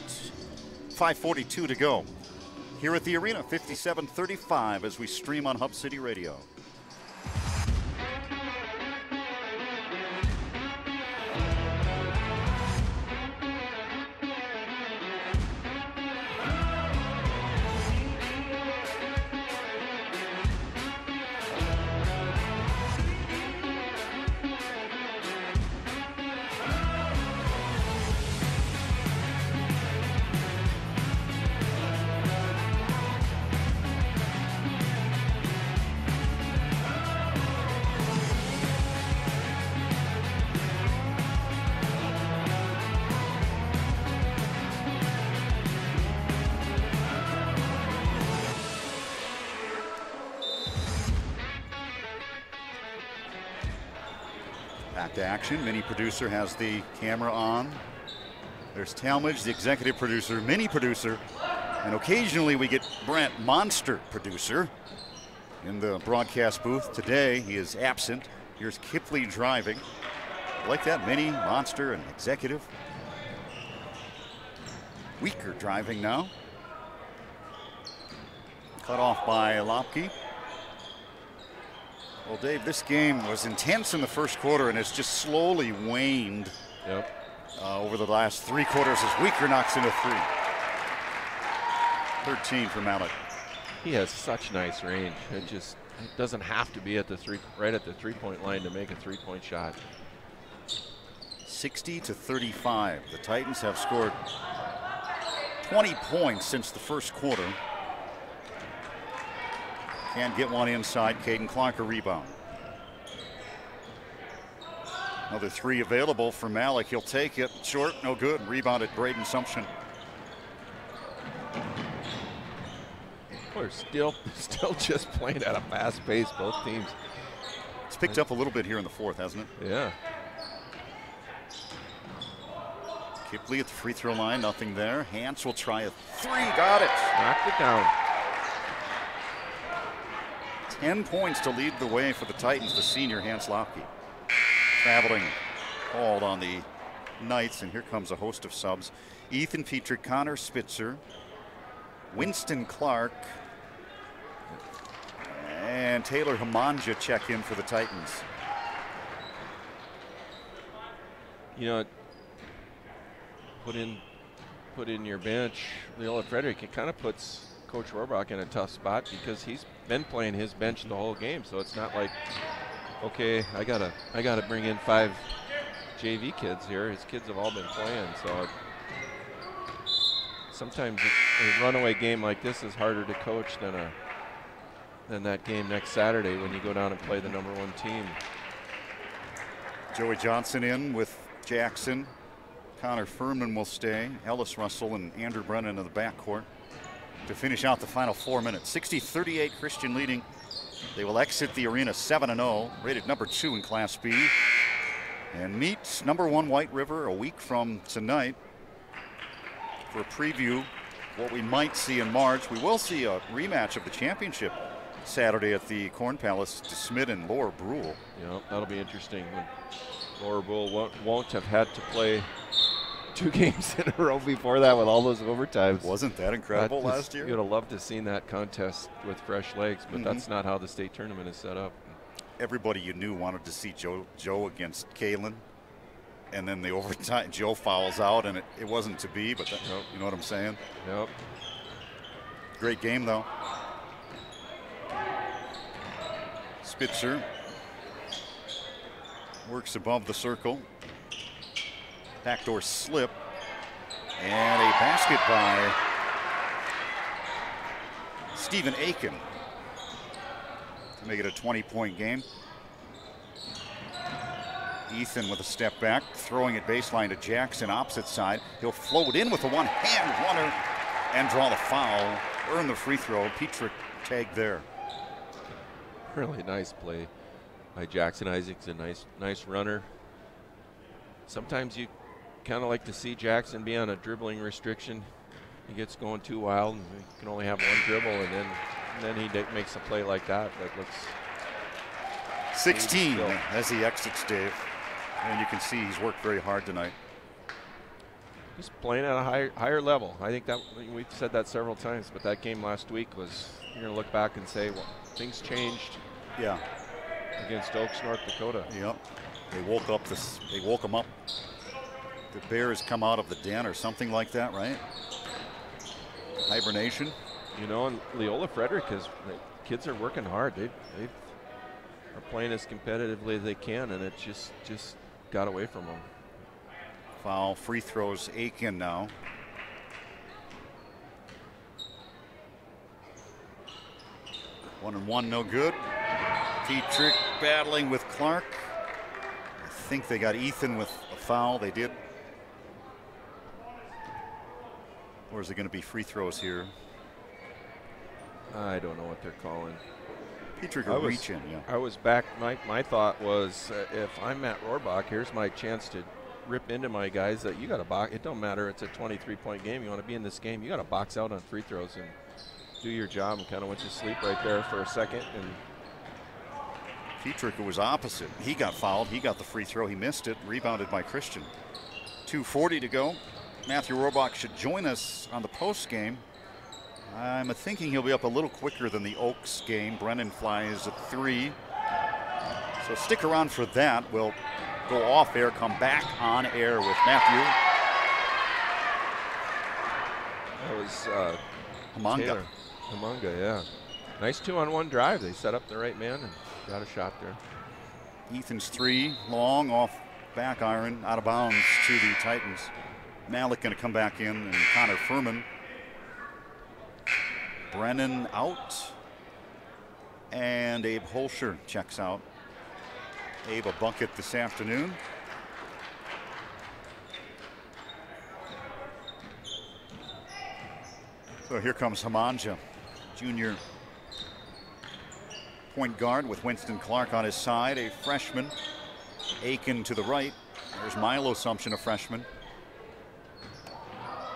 5:42 to go. Here at the arena, 57-35 as we stream on Hub City Radio. Back to action. Mini producer has the camera on. There's Talmadge, the executive producer, mini producer, and occasionally we get Brent, monster producer, in the broadcast booth. Today he is absent. Here's Kipley driving. Like that, mini, monster, and executive. Weaker driving now. Cut off by Lopke. Well, Dave, this game was intense in the first quarter and has just slowly waned over the last three quarters as Weaker knocks in a three. 13 for Malik. He has such nice range. It doesn't have to be at the right at the three-point line to make a three-point shot. 60-35. The Titans have scored 20 points since the first quarter. Can't get one inside. Caden Clark a rebound. Another three available for Malik. He'll take it. Short, no good. Rebounded Braden Sumption. We're still just playing at a fast pace, both teams. It's picked up a little bit here in the fourth, hasn't it? Yeah. Kipley at the free throw line, nothing there. Hance will try a three. Got it. Knocked it down. 10 points to lead the way for the Titans, the senior Hans Lopke. Traveling, called on the Knights, and here comes a host of subs. Ethan Petrick, Connor Spitzer, Winston Clark, and Taylor Hamanja check in for the Titans. You know, put in your bench, Leola Frederick. It kind of puts Coach Rohrbach in a tough spot because he's been playing his bench the whole game. So it's not like, okay, I gotta bring in 5 JV kids here. His kids have all been playing. So sometimes a runaway game like this is harder to coach than that game next Saturday when you go down and play the #1 team. Joey Johnson in with Jackson. Connor Furman will stay. Ellis Russell and Andrew Brennan in the backcourt to finish out the final 4 minutes. 60-38 Christian leading. They will exit the arena 7-0, rated #2 in Class B, and meet #1 White River a week from tonight for a preview what we might see in March. We will see a rematch of the championship Saturday at the Corn Palace to Smith and Laura Brule. Yeah, that'll be interesting. When Laura Brule won't have had to play 2 games in a row before that with all those overtimes. Wasn't that incredible last year? You'd have loved to have seen that contest with fresh legs, but that's not how the state tournament is set up. Everybody you knew wanted to see Joe against Kalen. And then the overtime, Joe fouls out, and it wasn't to be, but you know what I'm saying? Yep. Great game, though. Spitzer works above the circle. Backdoor slip. And a basket by Stephen Aiken to make it a 20-point game. Ethan with a step back, throwing it baseline to Jackson, opposite side. He'll float in with a one-hand runner and draw the foul. Earn the free throw. Petrick tagged there. Really nice play by Jackson Isaacs, a nice runner. Sometimes you kind of like to see Jackson be on a dribbling restriction. He gets going too wild, and he can only have one dribble, and then he makes a play like that. That looks 16 as he exits, Dave. And you can see he's worked very hard tonight. He's playing at a higher level. I think that we've said that several times, but that game last week was, you're going to look back and say, well, things changed. Yeah. Against Oaks, North Dakota. Yep. They woke him up. The Bears come out of the den or something like that, right? Hibernation. You know, and Leola Frederick the kids are working hard. They are playing as competitively as they can, and it just got away from them. Foul, free throws, Aiken now. One and one, no good. Petrick battling with Clark. I think they got Ethan with a foul. They did. Or is it going to be free throws here? I don't know what they're calling. Petrick reach in, yeah. I was back. My thought was, if I'm Matt Rohrbach, here's my chance to rip into my guys. That you got to box. It don't matter. It's a 23-point game. You want to be in this game. You got to box out on free throws and do your job. And kind of went to sleep right there for a second. And Petrick was opposite. He got fouled. He got the free throw. He missed it. Rebounded by Christian. 2:40 to go. Matthew Rohrbach should join us on the post game. I'm thinking he'll be up a little quicker than the Oaks game. Brennan flies at 3. So stick around for that. We'll go off air, come back on air with Matthew. That was Hamanga. Hamanga, yeah. Nice 2-on-1 drive. They set up the right man and got a shot there. Ethan's 3, long off back iron, out of bounds to the Titans. Malik going to come back in, and Connor Furman. Brennan out, and Abe Holscher checks out. Abe a bucket this afternoon. So here comes Hamanja, junior point guard with Winston Clark on his side, a freshman. Aiken to the right. There's Milo Sumption, a freshman.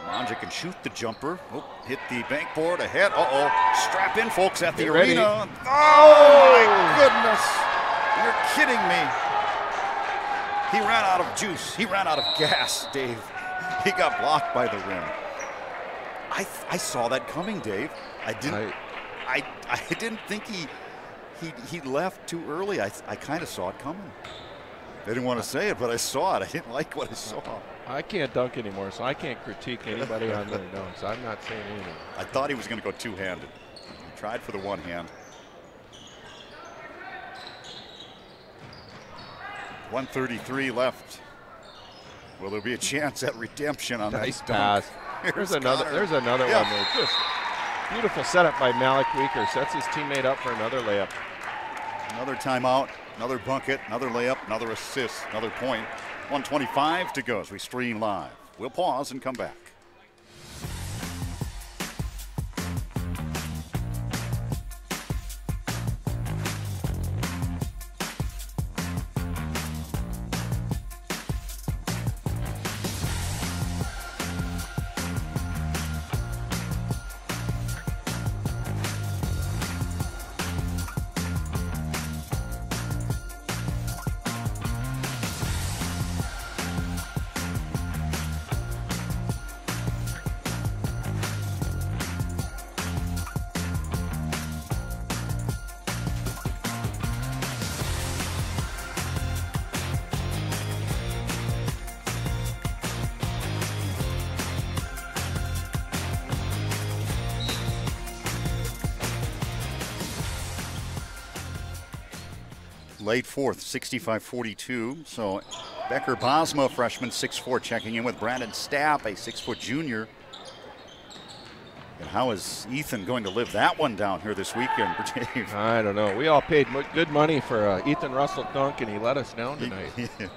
Hamanja can shoot the jumper. Oh, hit the backboard ahead. Strap in, folks, at the Get arena. Ready. Oh, my goodness. You're kidding me. He ran out of juice. He ran out of gas, Dave. He got blocked by the rim. I saw that coming, Dave. I didn't think he left too early. I kind of saw it coming. I didn't want to say it, but I saw it. I didn't like what I saw. I can't dunk anymore, so I can't critique anybody on their dunks. I'm not saying anything. I thought he was going to go two-handed. He tried for the one hand. 1:33 left. Will there be a chance at redemption on nice that pass? dunk? There's another one there. Just beautiful setup by Malik Weaker. Sets his teammate up for another layup. Another timeout, another bucket, another layup, another assist, another point. 1:25 to go as we stream live. We'll pause and come back. late fourth, 65-42. So Becker Bosma, freshman, 6'4", checking in with Brandon Stapp, a 6-foot junior. And how is Ethan going to live that one down here this weekend, Dave? I don't know. We all paid good money for Ethan Russell dunk, and he let us down tonight.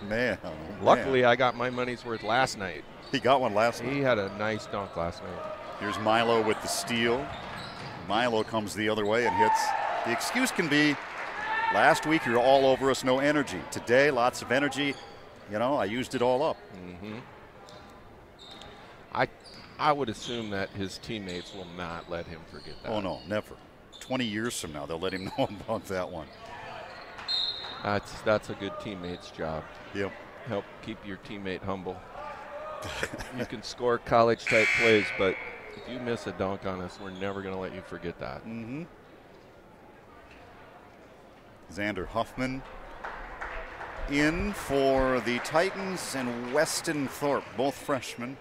Man, luckily, I got my money's worth last night. He got one last night. He had a nice dunk last night. Here's Milo with the steal. Milo comes the other way and hits. The excuse can be, last week you're all over us, no energy. Today, lots of energy. You know, I used it all up. Mm-hmm. I would assume that his teammates will not let him forget that. Oh, no, never. 20 years from now, they'll let him know about that one. That's a good teammate's job. Yep. Help keep your teammate humble. You can score college-type plays, but if you miss a dunk on us, we're never going to let you forget that. Mm-hmm. Xander Huffman in for the Titans, and Weston Thorpe, both freshmen.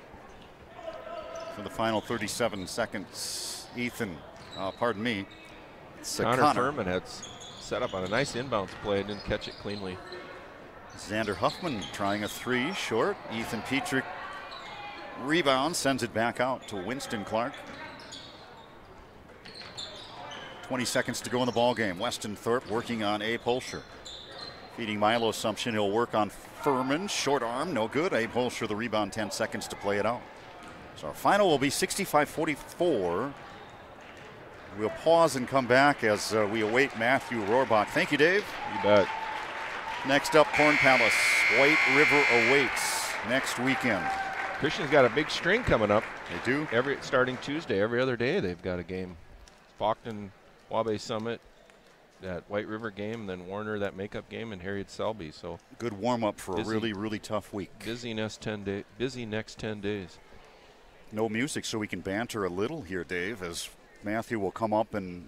For the final 37 seconds, Ethan, pardon me, Connor Furman had set up on a nice inbounds play and didn't catch it cleanly. Xander Huffman trying a three, short. Ethan Petrick rebounds, sends it back out to Winston Clark. 20 seconds to go in the ball game. Weston Thorpe working on Abe Holscher. Feeding Milo assumption he'll work on Furman. Short arm, no good. Abe Holscher the rebound, 10 seconds to play it out. So our final will be 65-44. We'll pause and come back as we await Matthew Rohrbach. Thank you, Dave. You bet. Next up, Corn Palace. White River awaits next weekend. Christian's got a big string coming up. They do. Starting Tuesday, every other day they've got a game. Faulkton, Wabash Summit, that White River game, and then Warner, that makeup game, and Harriet Selby. So good warm-up for a really, really tough week. Busy next 10 days. No music, so we can banter a little here, Dave, as Matthew will come up, and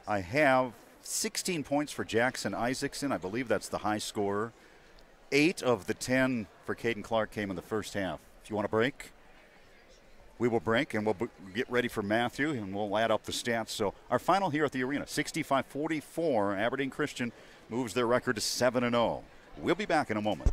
I have 16 points for Jackson Isaacson. I believe that's the high scorer. 8 of the 10 for Caden Clark came in the first half. If you want to break, we will break, and we'll get ready for Matthew, and we'll add up the stats. So our final here at the arena, 65-44. Aberdeen Christian moves their record to 7-0. We'll be back in a moment.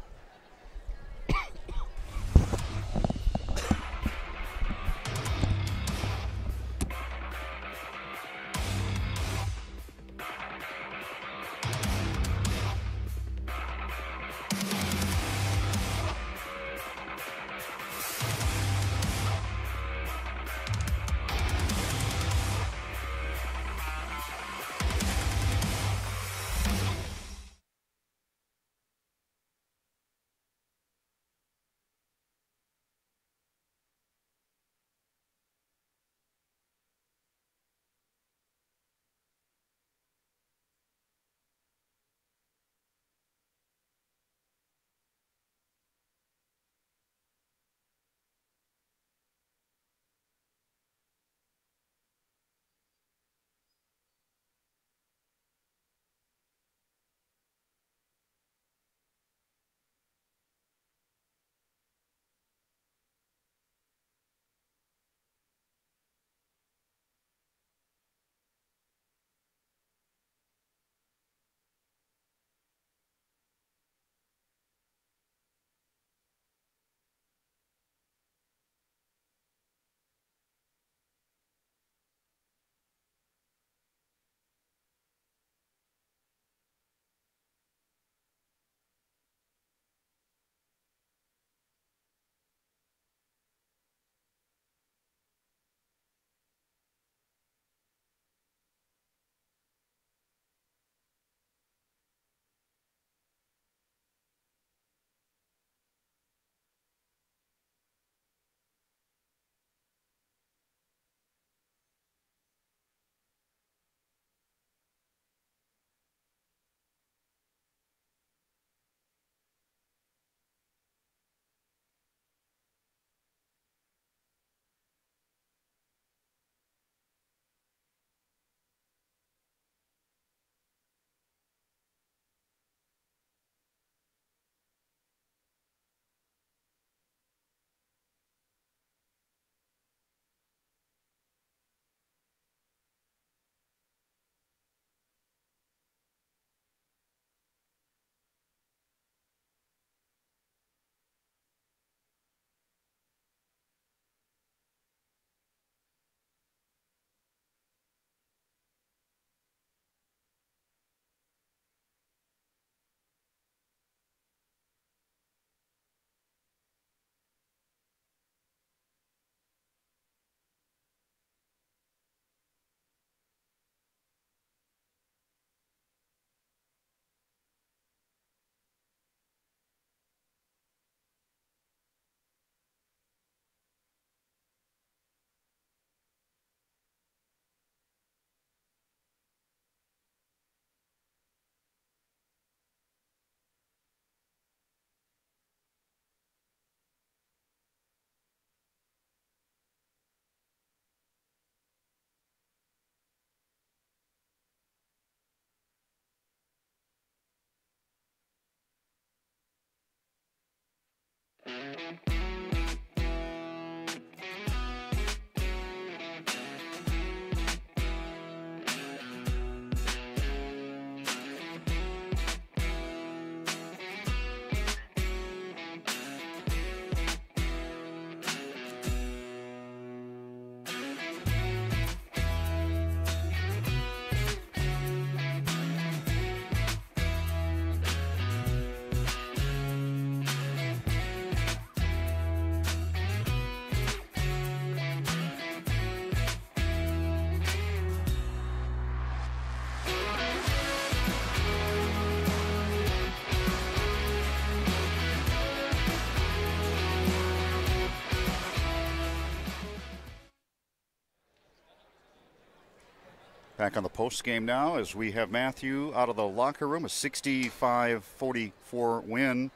Back on the post game now as we have Matthew out of the locker room, a 65-44 win.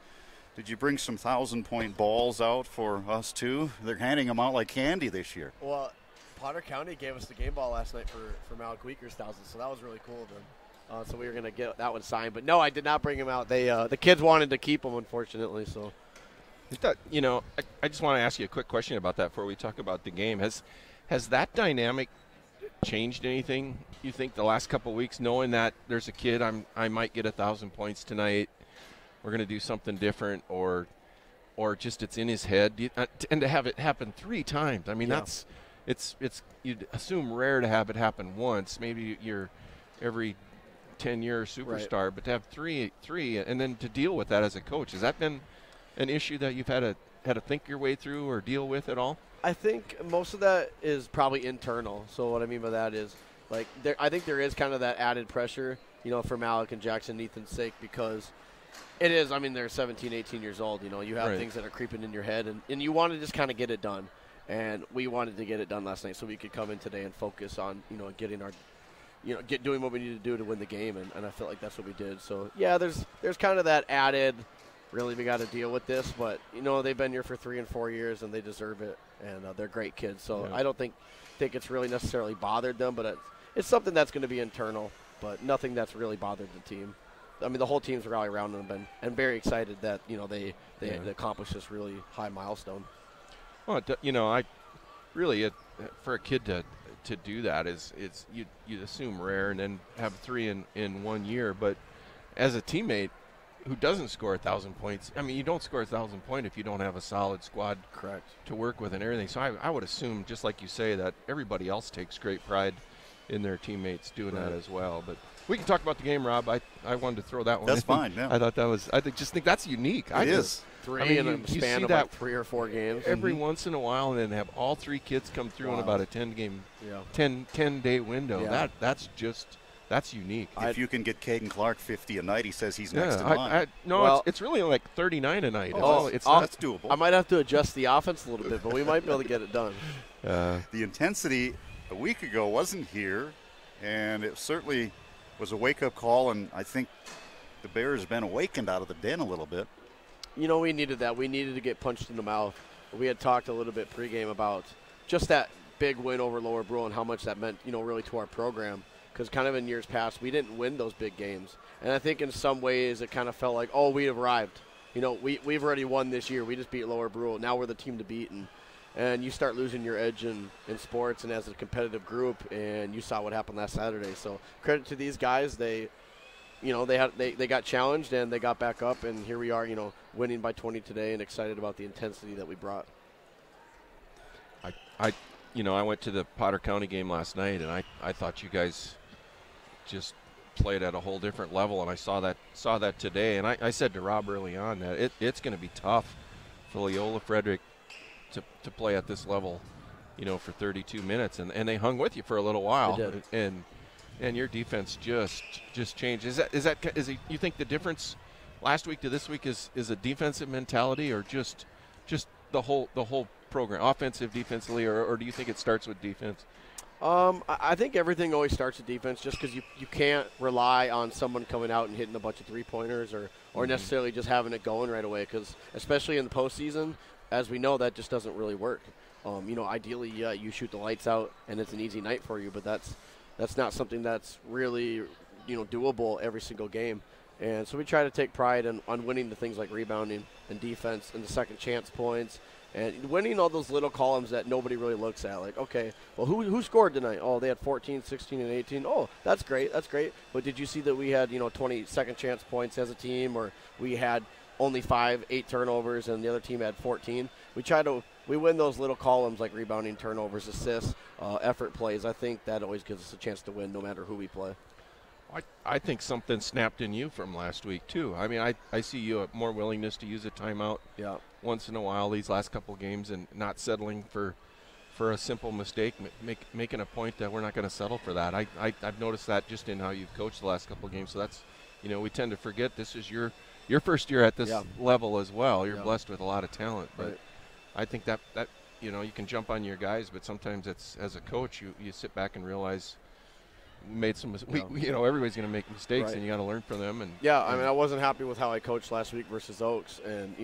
Did you bring some 1,000-point balls out for us too? They're handing them out like candy this year. Well, Potter County gave us the game ball last night for Malik Weeker's 1,000, so that was really cool of them. So we were going to get that one signed. But no, I did not bring him out. They the kids wanted to keep him, unfortunately. So, I just want to ask you a quick question about that before we talk about the game. Has that dynamic changed anything, you think, the last couple of weeks, knowing that there's a kid I might get 1,000 points tonight, we're going to do something different, or just it's in his head, and to have it happen 3 times? I mean, that's it's you'd assume rare to have it happen once. Maybe you're every 10-year superstar, right. But to have three, and then to deal with that as a coach, has that been an issue that you've had to think your way through or deal with at all? I think most of that is probably internal. So what I mean by that is, like, I think there is kind of that added pressure, for Malik and Jackson and Ethan's sake, because it is, I mean, they're 17, 18 years old. You have things that are creeping in your head, and you want to just kind of get it done. And we wanted to get it done last night so we could come in today and focus on, getting our, doing what we need to do to win the game, and I felt like that's what we did. So, yeah, there's kind of that added, really, we got to deal with this, but, they've been here for 3 and 4 years, and they deserve it, and they're great kids. So I don't think it's really necessarily bothered them, but it's something that's going to be internal, but nothing that's really bothered the team. I mean, the whole team's rally around them and very excited that, they accomplished this really high milestone. Well, I really, for a kid to do that is you'd assume rare, and then have 3 in 1 year. But as a teammate who doesn't score 1,000 points, I mean, you don't score 1,000 points if you don't have a solid squad to work with and everything. So I would assume, just like you say, that everybody else takes great pride in their teammates doing that as well. But we can talk about the game, Rob. I wanted to throw that one. That's in. Fine. Yeah. I thought that was. Just think that's unique. It is. 3 in a span of like 3 or 4 games. Every once in a while, and then have all 3 kids come through in about a 10-day window. Yeah. That's unique. If you can get Caden Clark 50 a night, he says he's next in line. It's really like 39 a night. That's doable. I might have to adjust the offense a little bit, but we might be able to get it done. The intensity a week ago wasn't here, and it certainly was a wake-up call, and I think the Bears have been awakened out of the den a little bit. We needed that. We needed to get punched in the mouth. We had talked a little bit pregame about just that big win over Lower Brule and how much that meant, really to our program. Because kind of in years past, we didn't win those big games. And I think in some ways it kind of felt like, oh, we have arrived. We've already won this year. We just beat Lower Brule. Now we're the team to beat. And you start losing your edge in sports and as a competitive group. And you saw what happened last Saturday. So credit to these guys. They got challenged and they got back up. And here we are, winning by 20 today and excited about the intensity that we brought. I went to the Potter County game last night, and I thought you guys just played at a whole different level, and I saw that today. And I said to Rob early on that it's going to be tough for Leola Frederick to play at this level, for 32 minutes, and they hung with you for a little while. They did. And your defense just changed. Is you think the difference last week to this week is a defensive mentality, or just the whole program, offensive, defensively, or do you think it starts with defense? I think everything always starts with defense, just because you can't rely on someone coming out and hitting a bunch of three-pointers or necessarily just having it going right away, because especially in the postseason, as we know, that just doesn't really work. Ideally, you shoot the lights out and it's an easy night for you, but that's not something that's really doable every single game. And so we try to take pride on winning the things like rebounding and defense and the second chance points and winning all those little columns that nobody really looks at. Like, okay, well, who scored tonight? Oh, they had 14, 16, and 18. Oh, that's great. That's great. But did you see that we had, 20 second chance points as a team, or we had only 8 turnovers and the other team had 14? We win those little columns like rebounding, turnovers, assists, effort plays. I think that always gives us a chance to win no matter who we play. I think something snapped in you from last week, too. I mean, I see you have more willingness to use a timeout once in a while these last couple games and not settling for a simple mistake, making a point that we're not going to settle for that. I've noticed that just in how you've coached the last couple of games. So that's, we tend to forget this is your first year at this level as well. You're blessed with a lot of talent. But I think that you can jump on your guys, but sometimes it's, as a coach, you sit back and realize – made some everybody's going to make mistakes, and you got to learn from them. And I mean, I wasn't happy with how I coached last week versus Oaks, and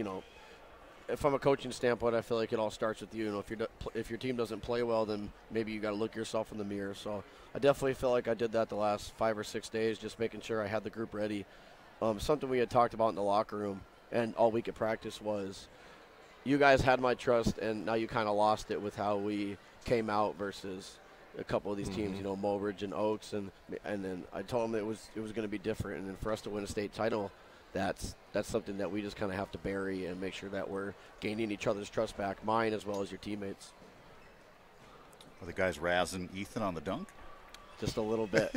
from a coaching standpoint, I feel like it all starts with you. If your team doesn't play well, then maybe you got to look yourself in the mirror. So I definitely feel like I did that the last 5 or 6 days, just making sure I had the group ready. Something we had talked about in the locker room and all week at practice was, you guys had my trust, and now you kind of lost it with how we came out versus a couple of these teams, Mobridge and Oaks, and then I told them it was going to be different, and then for us to win a state title, that's something that we just kind of have to bury and make sure that we're gaining each other's trust back, mine as well as your teammates. Are the guys razzing Ethan on the dunk? Just a little bit.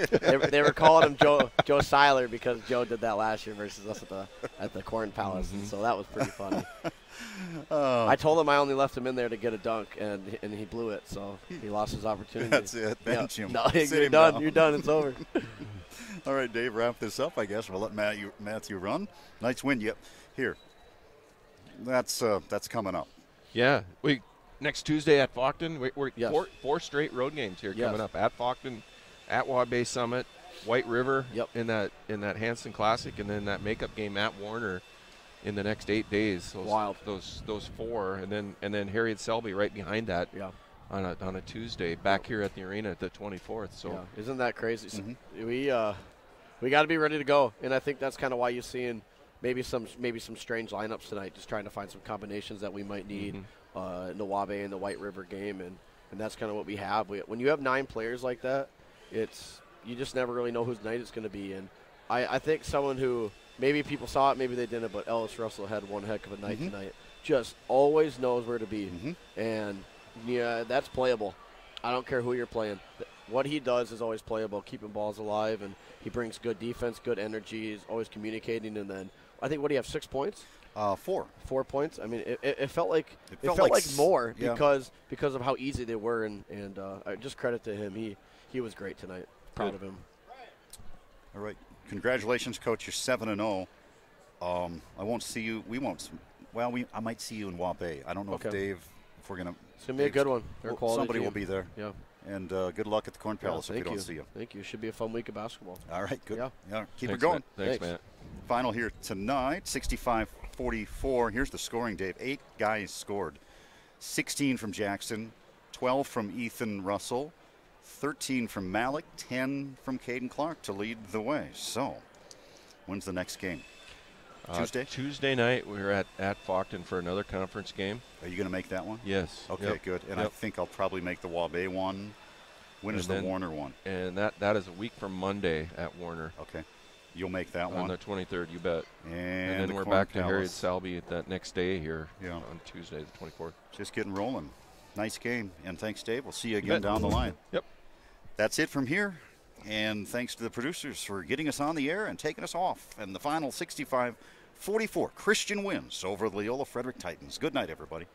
they were calling him Joe Seiler because Joe did that last year versus us at the Corn Palace, and so that was pretty funny. I told him I only left him in there to get a dunk, and he blew it, so he lost his opportunity. That's it. Bench him. No, you're done. Down. You're done. It's over. All right, Dave, wrap this up, I guess. We'll let Matthew run. Nice win. Yep. Here. That's coming up. Yeah. Next Tuesday at Faulkton, we're four straight road games here coming up. At Faulkton, at Waubay Summit, White River in that Hanson Classic, and then that makeup game at Warner in the next 8 days. Wild. Those 4, and then Harriet Selby right behind that on a Tuesday back here at the arena at the 24th. So isn't that crazy? Mm-hmm. We got to be ready to go, and I think that's kind of why you're seeing maybe some strange lineups tonight, just trying to find some combinations that we might need in the Waubay and the White River game, and that's kind of what we have. When you have 9 players like that, you just never really know whose night it's going to be. And I think someone who maybe people saw it, maybe they didn't, but Ellis Russell had one heck of a night tonight. Just always knows where to be. And, that's playable. I don't care who you're playing. What he does is always playable, keeping balls alive, and he brings good defense, good energy. He's always communicating. And then I think, what do you have, 6 points? 4. 4 points. I mean, it felt like more because of how easy they were, and just credit to him. He was great tonight. Proud of him. All right. Congratulations, Coach. You're 7-0. I won't see you. We won't. Well, I might see you in Waubay. I don't know if Dave. If we're gonna. It's gonna be a good one. Somebody will be there. Yeah. And good luck at the Corn Palace if we don't see you. Thank you. Should be a fun week of basketball. All right. Good. Yeah. Keep Thanks, it going. Thanks, Matt. Final here tonight, 65-44. Here's the scoring, Dave. 8 guys scored. 16 from Jackson, 12 from Ethan Russell, 13 from Malik, 10 from Caden Clark to lead the way. So, when's the next game? Tuesday? Tuesday night, we're at Faulkton for another conference game. Are you going to make that one? Yes. Okay, good. And I think I'll probably make the Waubay one. When is the Warner one? And that is a week from Monday at Warner. Okay. You'll make that one? On the 23rd, you bet. And then we're back to Harriet Selby at that next day here on Tuesday, the 24th. Just getting rolling. Nice game. And thanks, Dave. We'll see you again down the line. Yep. That's it from here. And thanks to the producers for getting us on the air and taking us off. And the final 65-44, Christian wins over the Leola Frederick Titans. Good night, everybody.